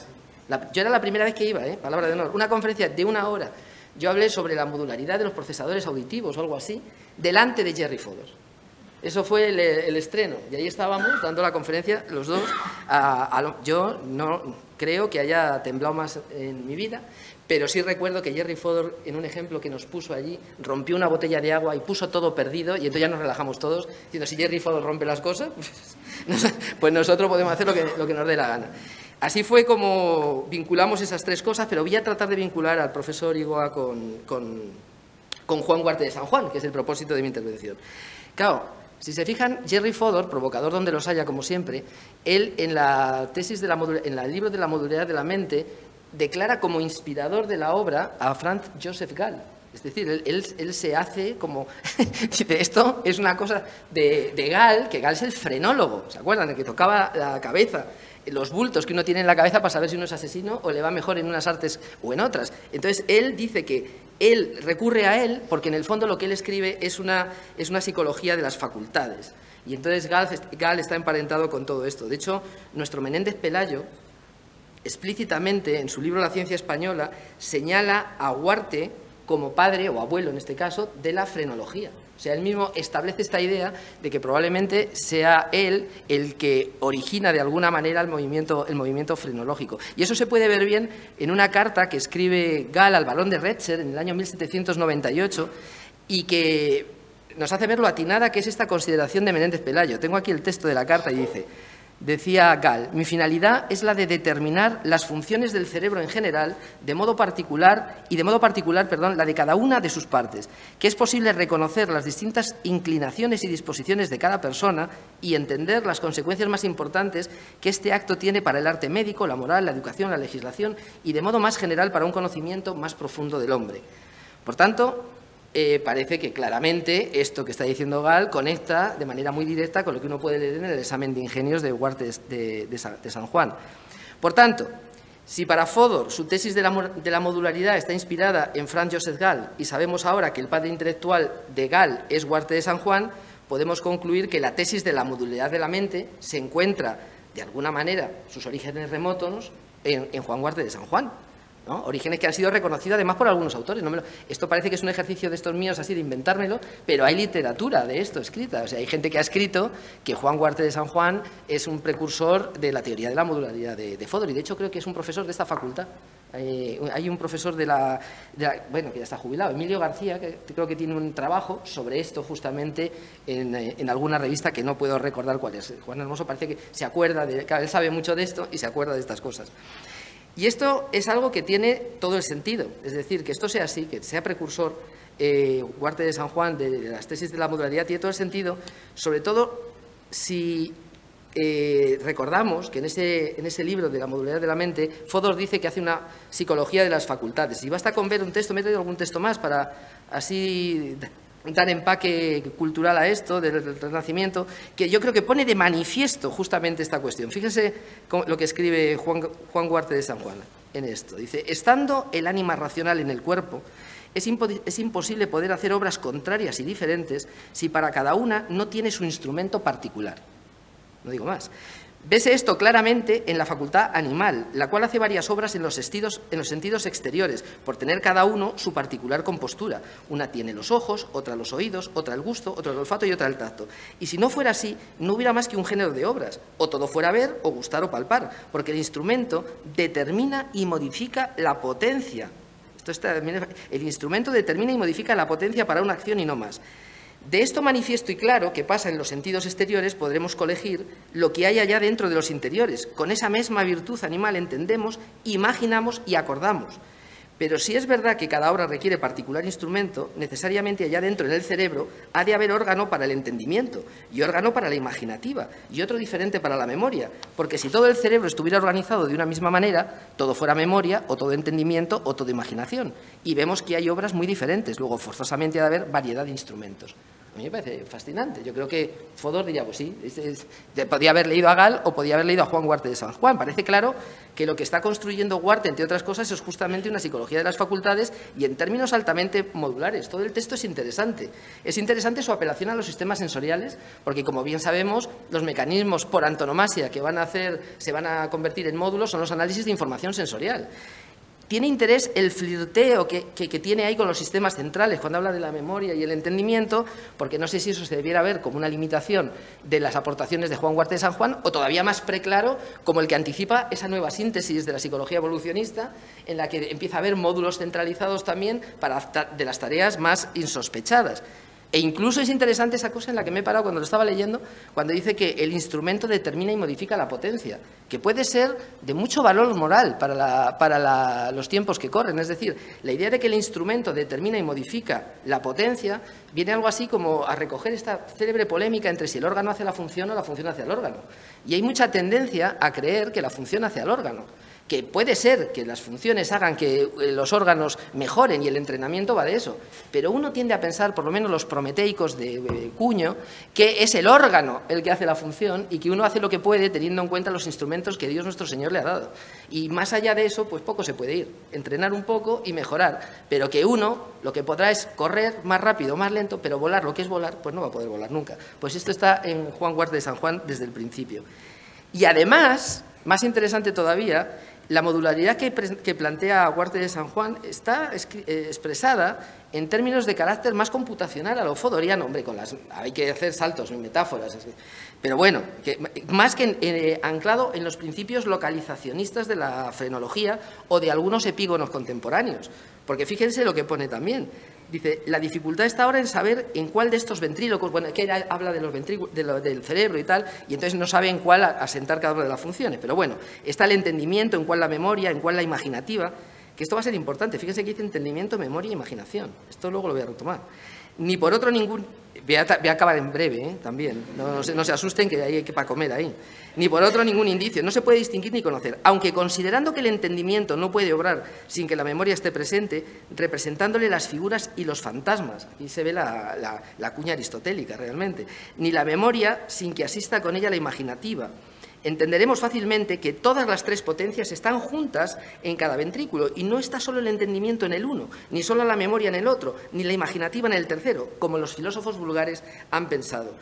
Yo era la primera vez que iba, palabra de honor, una conferencia de 1 hora. Yo hablé sobre la modularidad de los procesadores auditivos o algo así, delante de Jerry Fodor. Eso fue el estreno, y ahí estábamos dando la conferencia los dos. Yo no creo que haya temblado más en mi vida, pero sí recuerdo que Jerry Fodor, en un ejemplo que nos puso allí, rompió una botella de agua y puso todo perdido, y entonces ya nos relajamos todos, diciendo, si Jerry Fodor rompe las cosas, pues nosotros podemos hacer lo que nos dé la gana. Así fue como vinculamos esas 3 cosas, pero voy a tratar de vincular al profesor Igoa con Juan Guarte de San Juan, que es el propósito de mi intervención. Claro, si se fijan, Jerry Fodor, provocador donde los haya, como siempre, él en la tesis en el libro de la modularidad de la mente, declara como inspirador de la obra a Franz Joseph Gall. Es decir, él se hace como... Dice, esto es una cosa de Gall, que Gall es el frenólogo, ¿se acuerdan? El que tocaba la cabeza, los bultos que uno tiene en la cabeza para saber si uno es asesino o le va mejor en unas artes o en otras. Entonces, él dice que él recurre a él porque en el fondo lo que él escribe es una psicología de las facultades. Y entonces Gall está emparentado con todo esto. De hecho, nuestro Menéndez Pelayo, explícitamente en su libro La ciencia española, señala a Guarte como padre, o abuelo en este caso, de la frenología. O sea, él mismo establece esta idea de que probablemente sea él el que origina de alguna manera el movimiento frenológico. Y eso se puede ver bien en una carta que escribe Gall al barón de Retzer en el año 1798 y que nos hace ver lo atinada que es esta consideración de Menéndez Pelayo. Tengo aquí el texto de la carta y dice... Decía Gall, mi finalidad es la de determinar las funciones del cerebro en general, de modo particular, la de cada una de sus partes, que es posible reconocer las distintas inclinaciones y disposiciones de cada persona y entender las consecuencias más importantes que este acto tiene para el arte médico, la moral, la educación, la legislación y de modo más general para un conocimiento más profundo del hombre. Por tanto, parece que claramente esto que está diciendo Gall conecta de manera muy directa con lo que uno puede leer en el examen de ingenios de Guarte de San Juan. Por tanto, si para Fodor su tesis de la modularidad está inspirada en Franz Joseph Gall y sabemos ahora que el padre intelectual de Gall es Guarte de San Juan, podemos concluir que la tesis de la modularidad de la mente se encuentra, de alguna manera, sus orígenes remotos en Juan Guarte de San Juan, ¿no? Orígenes que han sido reconocidos además por algunos autores. Esto parece que es un ejercicio de estos míos así de inventármelo, pero hay literatura de esto escrita. O sea, hay gente que ha escrito que Juan Guarte de San Juan es un precursor de la teoría de la modularidad de Fodor, y de hecho creo que es un profesor de esta facultad. Hay un profesor bueno, que ya está jubilado, Emilio García, que creo que tiene un trabajo sobre esto justamente en alguna revista que no puedo recordar cuál es. Juan Hermoso parece que se acuerda, él sabe mucho de esto y se acuerda de estas cosas. Y esto es algo que tiene todo el sentido, es decir, que esto sea así, que sea precursor, Huarte de San Juan, de las tesis de la modularidad, tiene todo el sentido, sobre todo si recordamos que en ese libro de la modularidad de la mente, Fodor dice que hace una psicología de las facultades. Y basta con ver un texto, me he traído algún texto más para así dar empaque cultural a esto del Renacimiento, que yo creo que pone de manifiesto justamente esta cuestión. Fíjense lo que escribe Juan Huarte de San Juan en esto. Dice, estando el ánima racional en el cuerpo, es imposible poder hacer obras contrarias y diferentes si para cada una no tiene su instrumento particular. No digo más. Vese esto claramente en la facultad animal, la cual hace varias obras en los sentidos exteriores, por tener cada uno su particular compostura. Una tiene los ojos, otra los oídos, otra el gusto, otra el olfato y otra el tacto. Y si no fuera así, no hubiera más que un género de obras, o todo fuera ver, o gustar o palpar, porque el instrumento determina y modifica la potencia. El instrumento determina y modifica la potencia para una acción y no más. De esto manifiesto y claro que pasa en los sentidos exteriores podremos colegir lo que hay allá dentro de los interiores. Con esa misma virtud animal entendemos, imaginamos y acordamos. Pero si es verdad que cada obra requiere particular instrumento, necesariamente allá dentro en el cerebro ha de haber órgano para el entendimiento y órgano para la imaginativa y otro diferente para la memoria, porque si todo el cerebro estuviera organizado de una misma manera, todo fuera memoria o todo entendimiento o todo imaginación. Y vemos que hay obras muy diferentes, luego forzosamente ha de haber variedad de instrumentos. A mí me parece fascinante. Yo creo que Fodor diría, pues sí, podía haber leído a Gall o podía haber leído a Juan Huarte de San Juan. Parece claro que lo que está construyendo Huarte, entre otras cosas, es justamente una psicología de las facultades y en términos altamente modulares. Todo el texto es interesante. Es interesante su apelación a los sistemas sensoriales, porque como bien sabemos, los mecanismos por antonomasia que se van a convertir en módulos son los análisis de información sensorial. Tiene interés el flirteo que tiene ahí con los sistemas centrales cuando habla de la memoria y el entendimiento, porque no sé si eso se debiera ver como una limitación de las aportaciones de Juan Huarte de San Juan o todavía más preclaro como el que anticipa esa nueva síntesis de la psicología evolucionista en la que empieza a haber módulos centralizados también de las tareas más insospechadas. E incluso es interesante esa cosa en la que me he parado cuando lo estaba leyendo, cuando dice que el instrumento determina y modifica la potencia, que puede ser de mucho valor moral para los tiempos que corren. Es decir, la idea de que el instrumento determina y modifica la potencia viene algo así como a recoger esta célebre polémica entre si el órgano hace la función o la función hace el órgano. Y hay mucha tendencia a creer que la función hace al órgano, que puede ser que las funciones hagan que los órganos mejoren y el entrenamiento va de eso, pero uno tiende a pensar, por lo menos los prometeicos de Cuño, que es el órgano el que hace la función y que uno hace lo que puede teniendo en cuenta los instrumentos que Dios nuestro Señor le ha dado. Y más allá de eso, pues poco se puede ir, entrenar un poco y mejorar, pero que uno lo que podrá es correr más rápido, más lento, pero volar, lo que es volar, pues no va a poder volar nunca. Pues esto está en Juan Huarte de San Juan desde el principio. Y además, más interesante todavía, la modularidad que plantea Huarte de San Juan está expresada en términos de carácter más computacional a lo fodoriano. Hombre, hay que hacer saltos en metáforas, pero bueno, más que anclado en los principios localizacionistas de la frenología o de algunos epígonos contemporáneos. Porque fíjense lo que pone también. Dice, la dificultad está ahora en saber en cuál de estos ventrílocos, bueno, que habla de los ventrículos, del cerebro y tal, y entonces no sabe en cuál asentar cada una de las funciones. Pero bueno, está el entendimiento, en cuál la memoria, en cuál la imaginativa, que esto va a ser importante. Fíjense que dice entendimiento, memoria e imaginación. Esto luego lo voy a retomar. Ni por otro ningún... Voy a acabar en breve, también. No se asusten que hay que para comer ahí. Ni por otro ningún indicio. No se puede distinguir ni conocer. Aunque considerando que el entendimiento no puede obrar sin que la memoria esté presente, representándole las figuras y los fantasmas. Aquí se ve la cuña aristotélica realmente. Ni la memoria sin que asista con ella la imaginativa. Entenderemos fácilmente que todas las tres potencias están juntas en cada ventrículo y no está solo el entendimiento en el uno, ni solo la memoria en el otro, ni la imaginativa en el tercero, como los filósofos vulgares han pensado.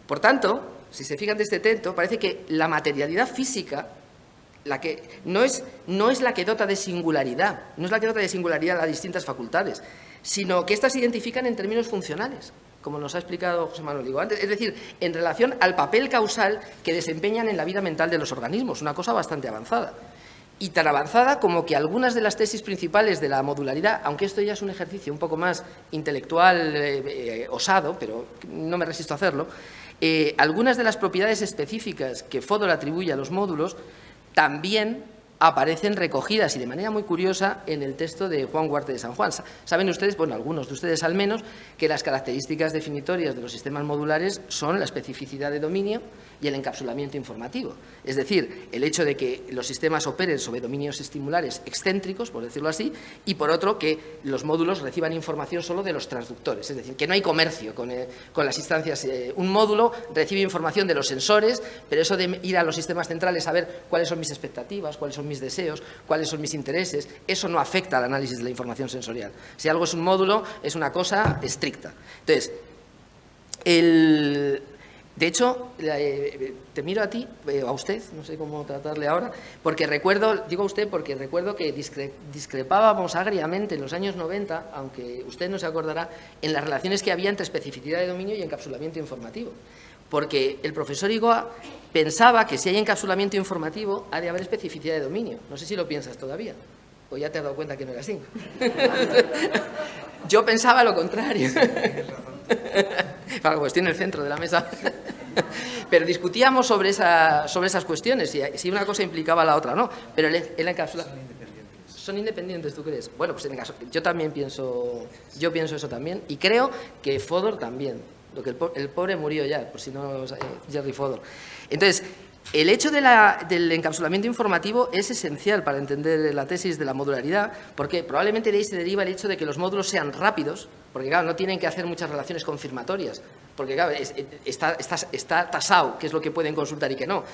Por tanto, si se fijan de este texto, parece que la materialidad física no es la que dota de singularidad, no es la que dota de singularidad a las distintas facultades, sino que éstas se identifican en términos funcionales, como nos ha explicado José Manuel Higo antes, es decir, en relación al papel causal que desempeñan en la vida mental de los organismos, una cosa bastante avanzada. Y tan avanzada como que algunas de las tesis principales de la modularidad, aunque esto ya es un ejercicio un poco más intelectual, osado, pero no me resisto a hacerlo, algunas de las propiedades específicas que Fodor atribuye a los módulos también aparecen recogidas y de manera muy curiosa en el texto de Juan Guarte de San Juan. Saben ustedes, bueno, algunos de ustedes al menos, que las características definitorias de los sistemas modulares son la especificidad de dominio y el encapsulamiento informativo. Es decir, el hecho de que los sistemas operen sobre dominios estimulares excéntricos, por decirlo así, y por otro que los módulos reciban información solo de los transductores. Es decir, que no hay comercio con las instancias. Un módulo recibe información de los sensores, pero eso de ir a los sistemas centrales a ver cuáles son mis expectativas, cuáles son mis deseos, cuáles son mis intereses, eso no afecta al análisis de la información sensorial. Si algo es un módulo, es una cosa estricta. Entonces, de hecho, te miro a ti, a usted, no sé cómo tratarle ahora, porque recuerdo, digo a usted porque recuerdo que discrepábamos agriamente en los años 90, aunque usted no se acordará, en las relaciones que había entre especificidad de dominio y encapsulamiento informativo. Porque el profesor Igoa pensaba que si hay encapsulamiento informativo ha de haber especificidad de dominio. No sé si lo piensas todavía, o ya te has dado cuenta que no era así. Yo pensaba lo contrario. Pues estoy en el centro de la mesa. Pero discutíamos sobre esas cuestiones, si una cosa implicaba la otra o no. Pero el encapsulamiento... ¿Son independientes, tú crees? Bueno, pues en el caso, yo también pienso eso también, y creo que Fodor también. Lo que el pobre murió ya, por si no, Jerry Fodor. Entonces, el hecho del encapsulamiento informativo es esencial para entender la tesis de la modularidad, porque probablemente de ahí se deriva el hecho de que los módulos sean rápidos, porque claro, no tienen que hacer muchas relaciones confirmatorias, porque claro, está tasado qué es lo que pueden consultar y qué no.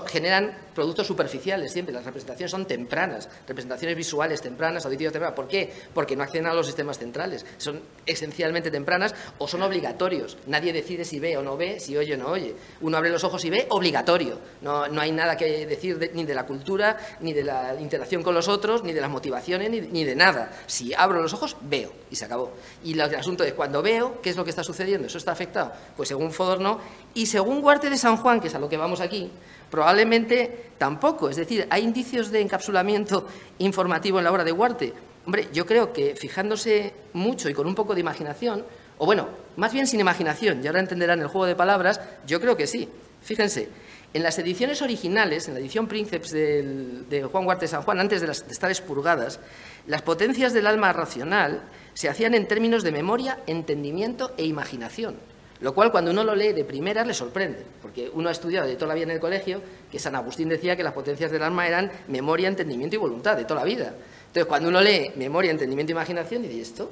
Generan productos superficiales siempre, las representaciones son tempranas, representaciones visuales tempranas, auditivas tempranas. ¿Por qué? Porque no acceden a los sistemas centrales, son esencialmente tempranas o son obligatorios. Nadie decide si ve o no ve, si oye o no oye. Uno abre los ojos y ve, obligatorio. No hay nada que decir ni de la cultura, ni de la interacción con los otros, ni de las motivaciones, ni de nada. Si abro los ojos, veo y se acabó. Y el asunto es, cuando veo, ¿qué es lo que está sucediendo? ¿Eso está afectado? Pues según Fodor no, y según Guarte de San Juan, que es a lo que vamos aquí, probablemente tampoco. Es decir, ¿hay indicios de encapsulamiento informativo en la obra de Guarte? Hombre, yo creo que fijándose mucho y con un poco de imaginación, o bueno, más bien sin imaginación, y ahora entenderán el juego de palabras, yo creo que sí. Fíjense, en las ediciones originales, en la edición Princeps de Juan Guarte de San Juan, antes de estar expurgadas, las potencias del alma racional se hacían en términos de memoria, entendimiento e imaginación, lo cual cuando uno lo lee de primeras le sorprende, porque uno ha estudiado de toda la vida en el colegio que San Agustín decía que las potencias del alma eran memoria, entendimiento y voluntad, de toda la vida. Entonces, cuando uno lee memoria, entendimiento e imaginación, dice, ¿esto?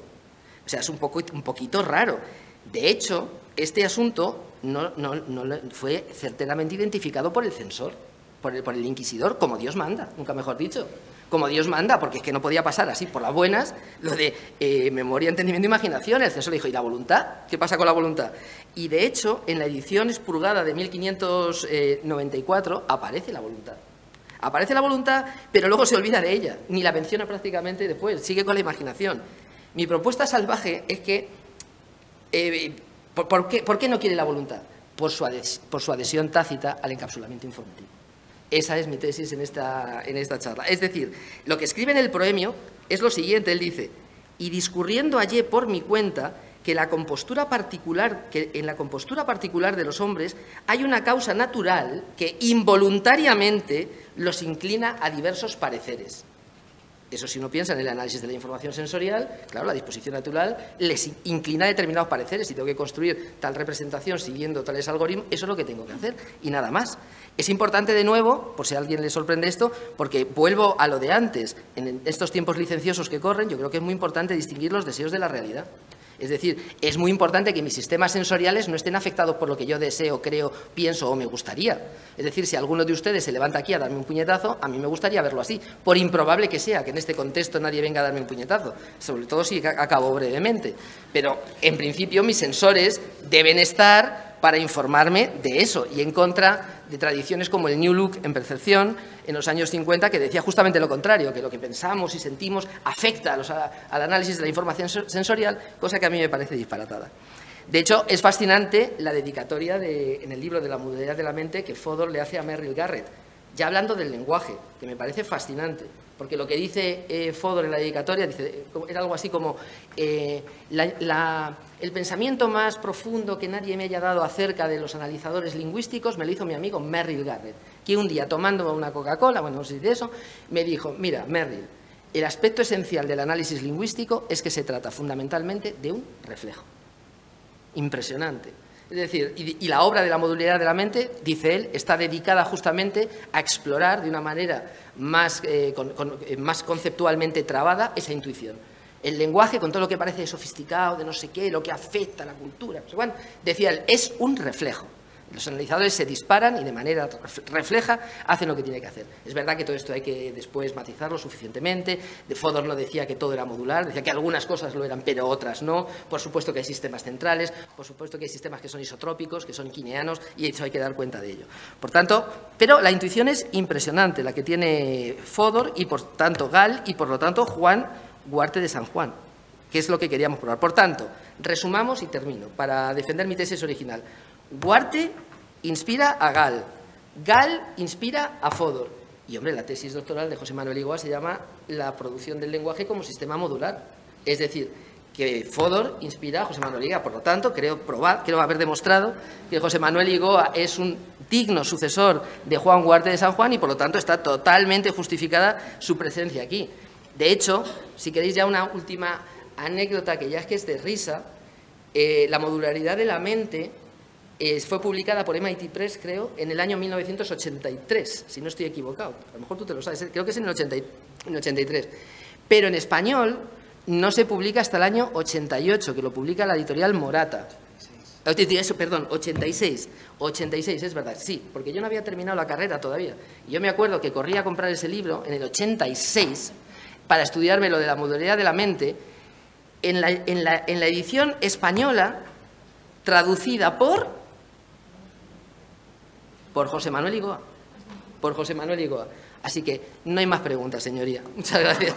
O sea, es un poquito raro. De hecho, este asunto no fue certeramente identificado por el censor, por el inquisidor, como Dios manda, nunca mejor dicho. Como Dios manda, porque es que no podía pasar así por las buenas lo de memoria, entendimiento e imaginación. El censor le dijo, ¿y la voluntad? ¿Qué pasa con la voluntad? Y de hecho, en la edición expurgada de 1594 aparece la voluntad. Aparece la voluntad, pero luego se olvida de ella, ni la menciona prácticamente después, sigue con la imaginación. Mi propuesta salvaje es que, ¿por qué no quiere la voluntad? Por su adhesión tácita al encapsulamiento informativo. Esa es mi tesis en esta charla. Es decir, lo que escribe en el proemio es lo siguiente, él dice, y discurriendo hallé por mi cuenta que en la compostura particular de los hombres hay una causa natural que involuntariamente los inclina a diversos pareceres. Eso si uno piensa en el análisis de la información sensorial, claro, la disposición natural les inclina a determinados pareceres. Si tengo que construir tal representación siguiendo tales algoritmos, eso es lo que tengo que hacer y nada más. Es importante de nuevo, por si a alguien le sorprende esto, porque vuelvo a lo de antes, en estos tiempos licenciosos que corren, yo creo que es muy importante distinguir los deseos de la realidad. Es decir, es muy importante que mis sistemas sensoriales no estén afectados por lo que yo deseo, creo, pienso o me gustaría. Es decir, si alguno de ustedes se levanta aquí a darme un puñetazo, a mí me gustaría verlo así, por improbable que sea, que en este contexto nadie venga a darme un puñetazo, sobre todo si acabo brevemente. Pero, en principio, mis sensores deben estar para informarme de eso y en contra de tradiciones como el New Look en percepción en los años 50, que decía justamente lo contrario, que lo que pensamos y sentimos afecta al análisis de la información sensorial, cosa que a mí me parece disparatada. De hecho, es fascinante la dedicatoria en el libro de la modularidad de la mente que Fodor le hace a Merrill Garrett, ya hablando del lenguaje, que me parece fascinante. Porque lo que dice Fodor en la dedicatoria era algo así como el pensamiento más profundo que nadie me haya dado acerca de los analizadores lingüísticos me lo hizo mi amigo Merrill Garrett, que un día tomando una Coca-Cola, bueno, no sé si de eso, me dijo, mira, Merrill, el aspecto esencial del análisis lingüístico es que se trata fundamentalmente de un reflejo. Impresionante. Es decir, y la obra de la modularidad de la mente, dice él, está dedicada justamente a explorar de una manera más conceptualmente trabada esa intuición. El lenguaje, con todo lo que parece sofisticado, de no sé qué, lo que afecta a la cultura, no sé cuál, decía él, es un reflejo. Los analizadores se disparan y de manera refleja hacen lo que tiene que hacer. Es verdad que todo esto hay que después matizarlo suficientemente. Fodor no decía que todo era modular, decía que algunas cosas lo eran, pero otras no. Por supuesto que hay sistemas centrales, por supuesto que hay sistemas que son isotrópicos, que son quineanos, y eso hay que dar cuenta de ello. Por tanto, pero la intuición es impresionante, la que tiene Fodor y por tanto Gall y por lo tanto Juan Guarte de San Juan, que es lo que queríamos probar. Por tanto, resumamos y termino para defender mi tesis original. Guarte inspira a Gall, Gall inspira a Fodor. Y, hombre, la tesis doctoral de José Manuel Igoa se llama La producción del lenguaje como sistema modular. Es decir, que Fodor inspira a José Manuel Igoa. Por lo tanto, creo haber demostrado que José Manuel Igoa es un digno sucesor de Juan Guarte de San Juan y, por lo tanto, está totalmente justificada su presencia aquí. De hecho, si queréis ya una última anécdota que ya es de risa, la modularidad de la mente fue publicada por MIT Press, creo, en el año 1983, si no estoy equivocado. A lo mejor tú te lo sabes, creo que es en el 83. Pero en español no se publica hasta el año 88, que lo publica la editorial Morata. Perdón, 86, es verdad, sí, porque yo no había terminado la carrera todavía. Y yo me acuerdo que corrí a comprar ese libro en el 86 para estudiarme lo de la modularidad de la mente en la edición española traducida por José Manuel Igoa. Por José Manuel Igoa. Así que no hay más preguntas, señoría. Muchas gracias.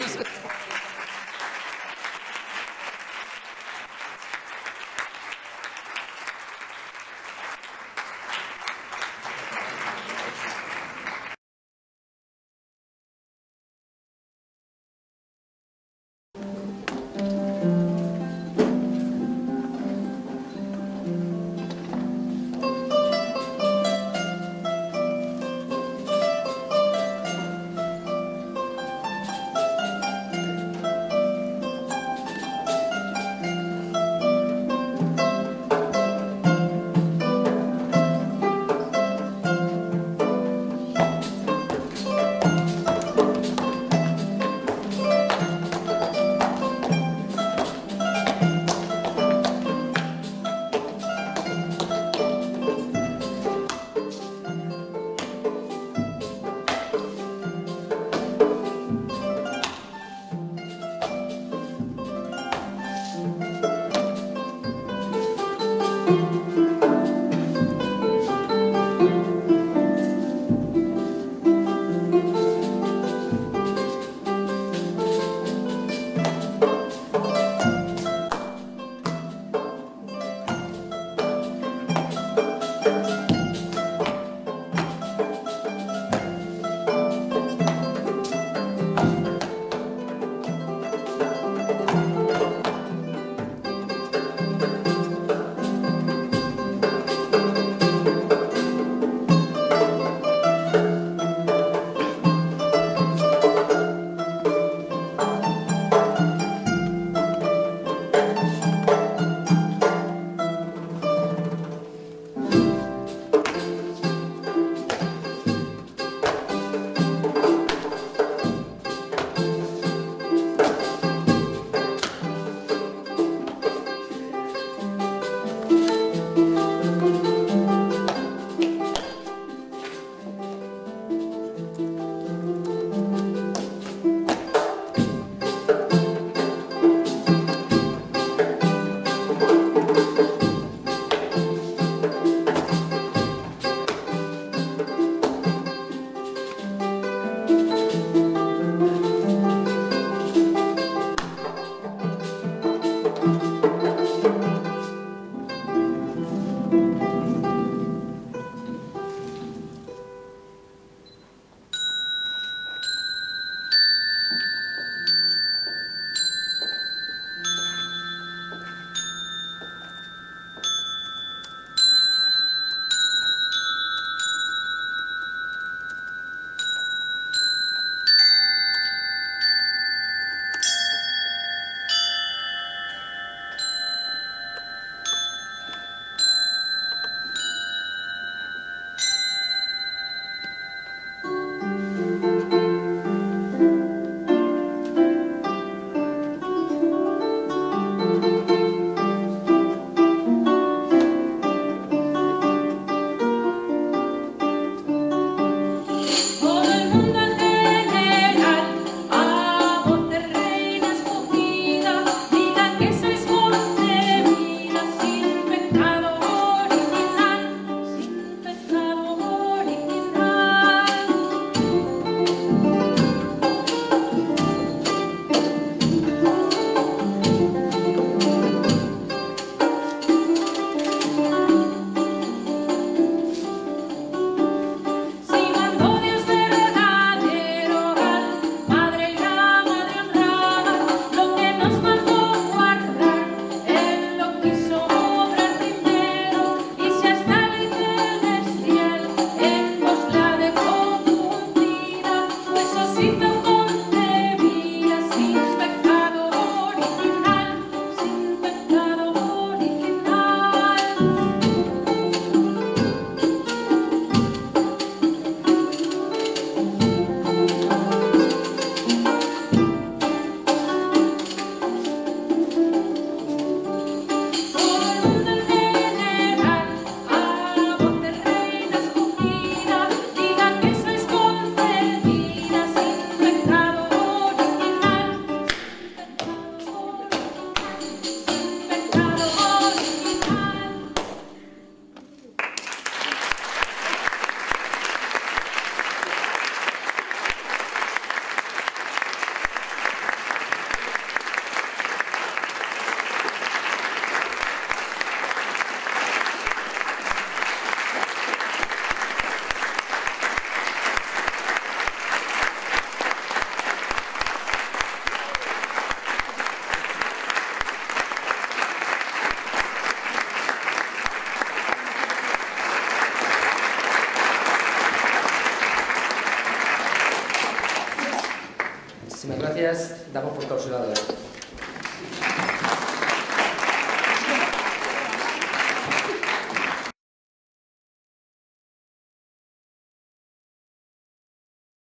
damos por clausurado esto.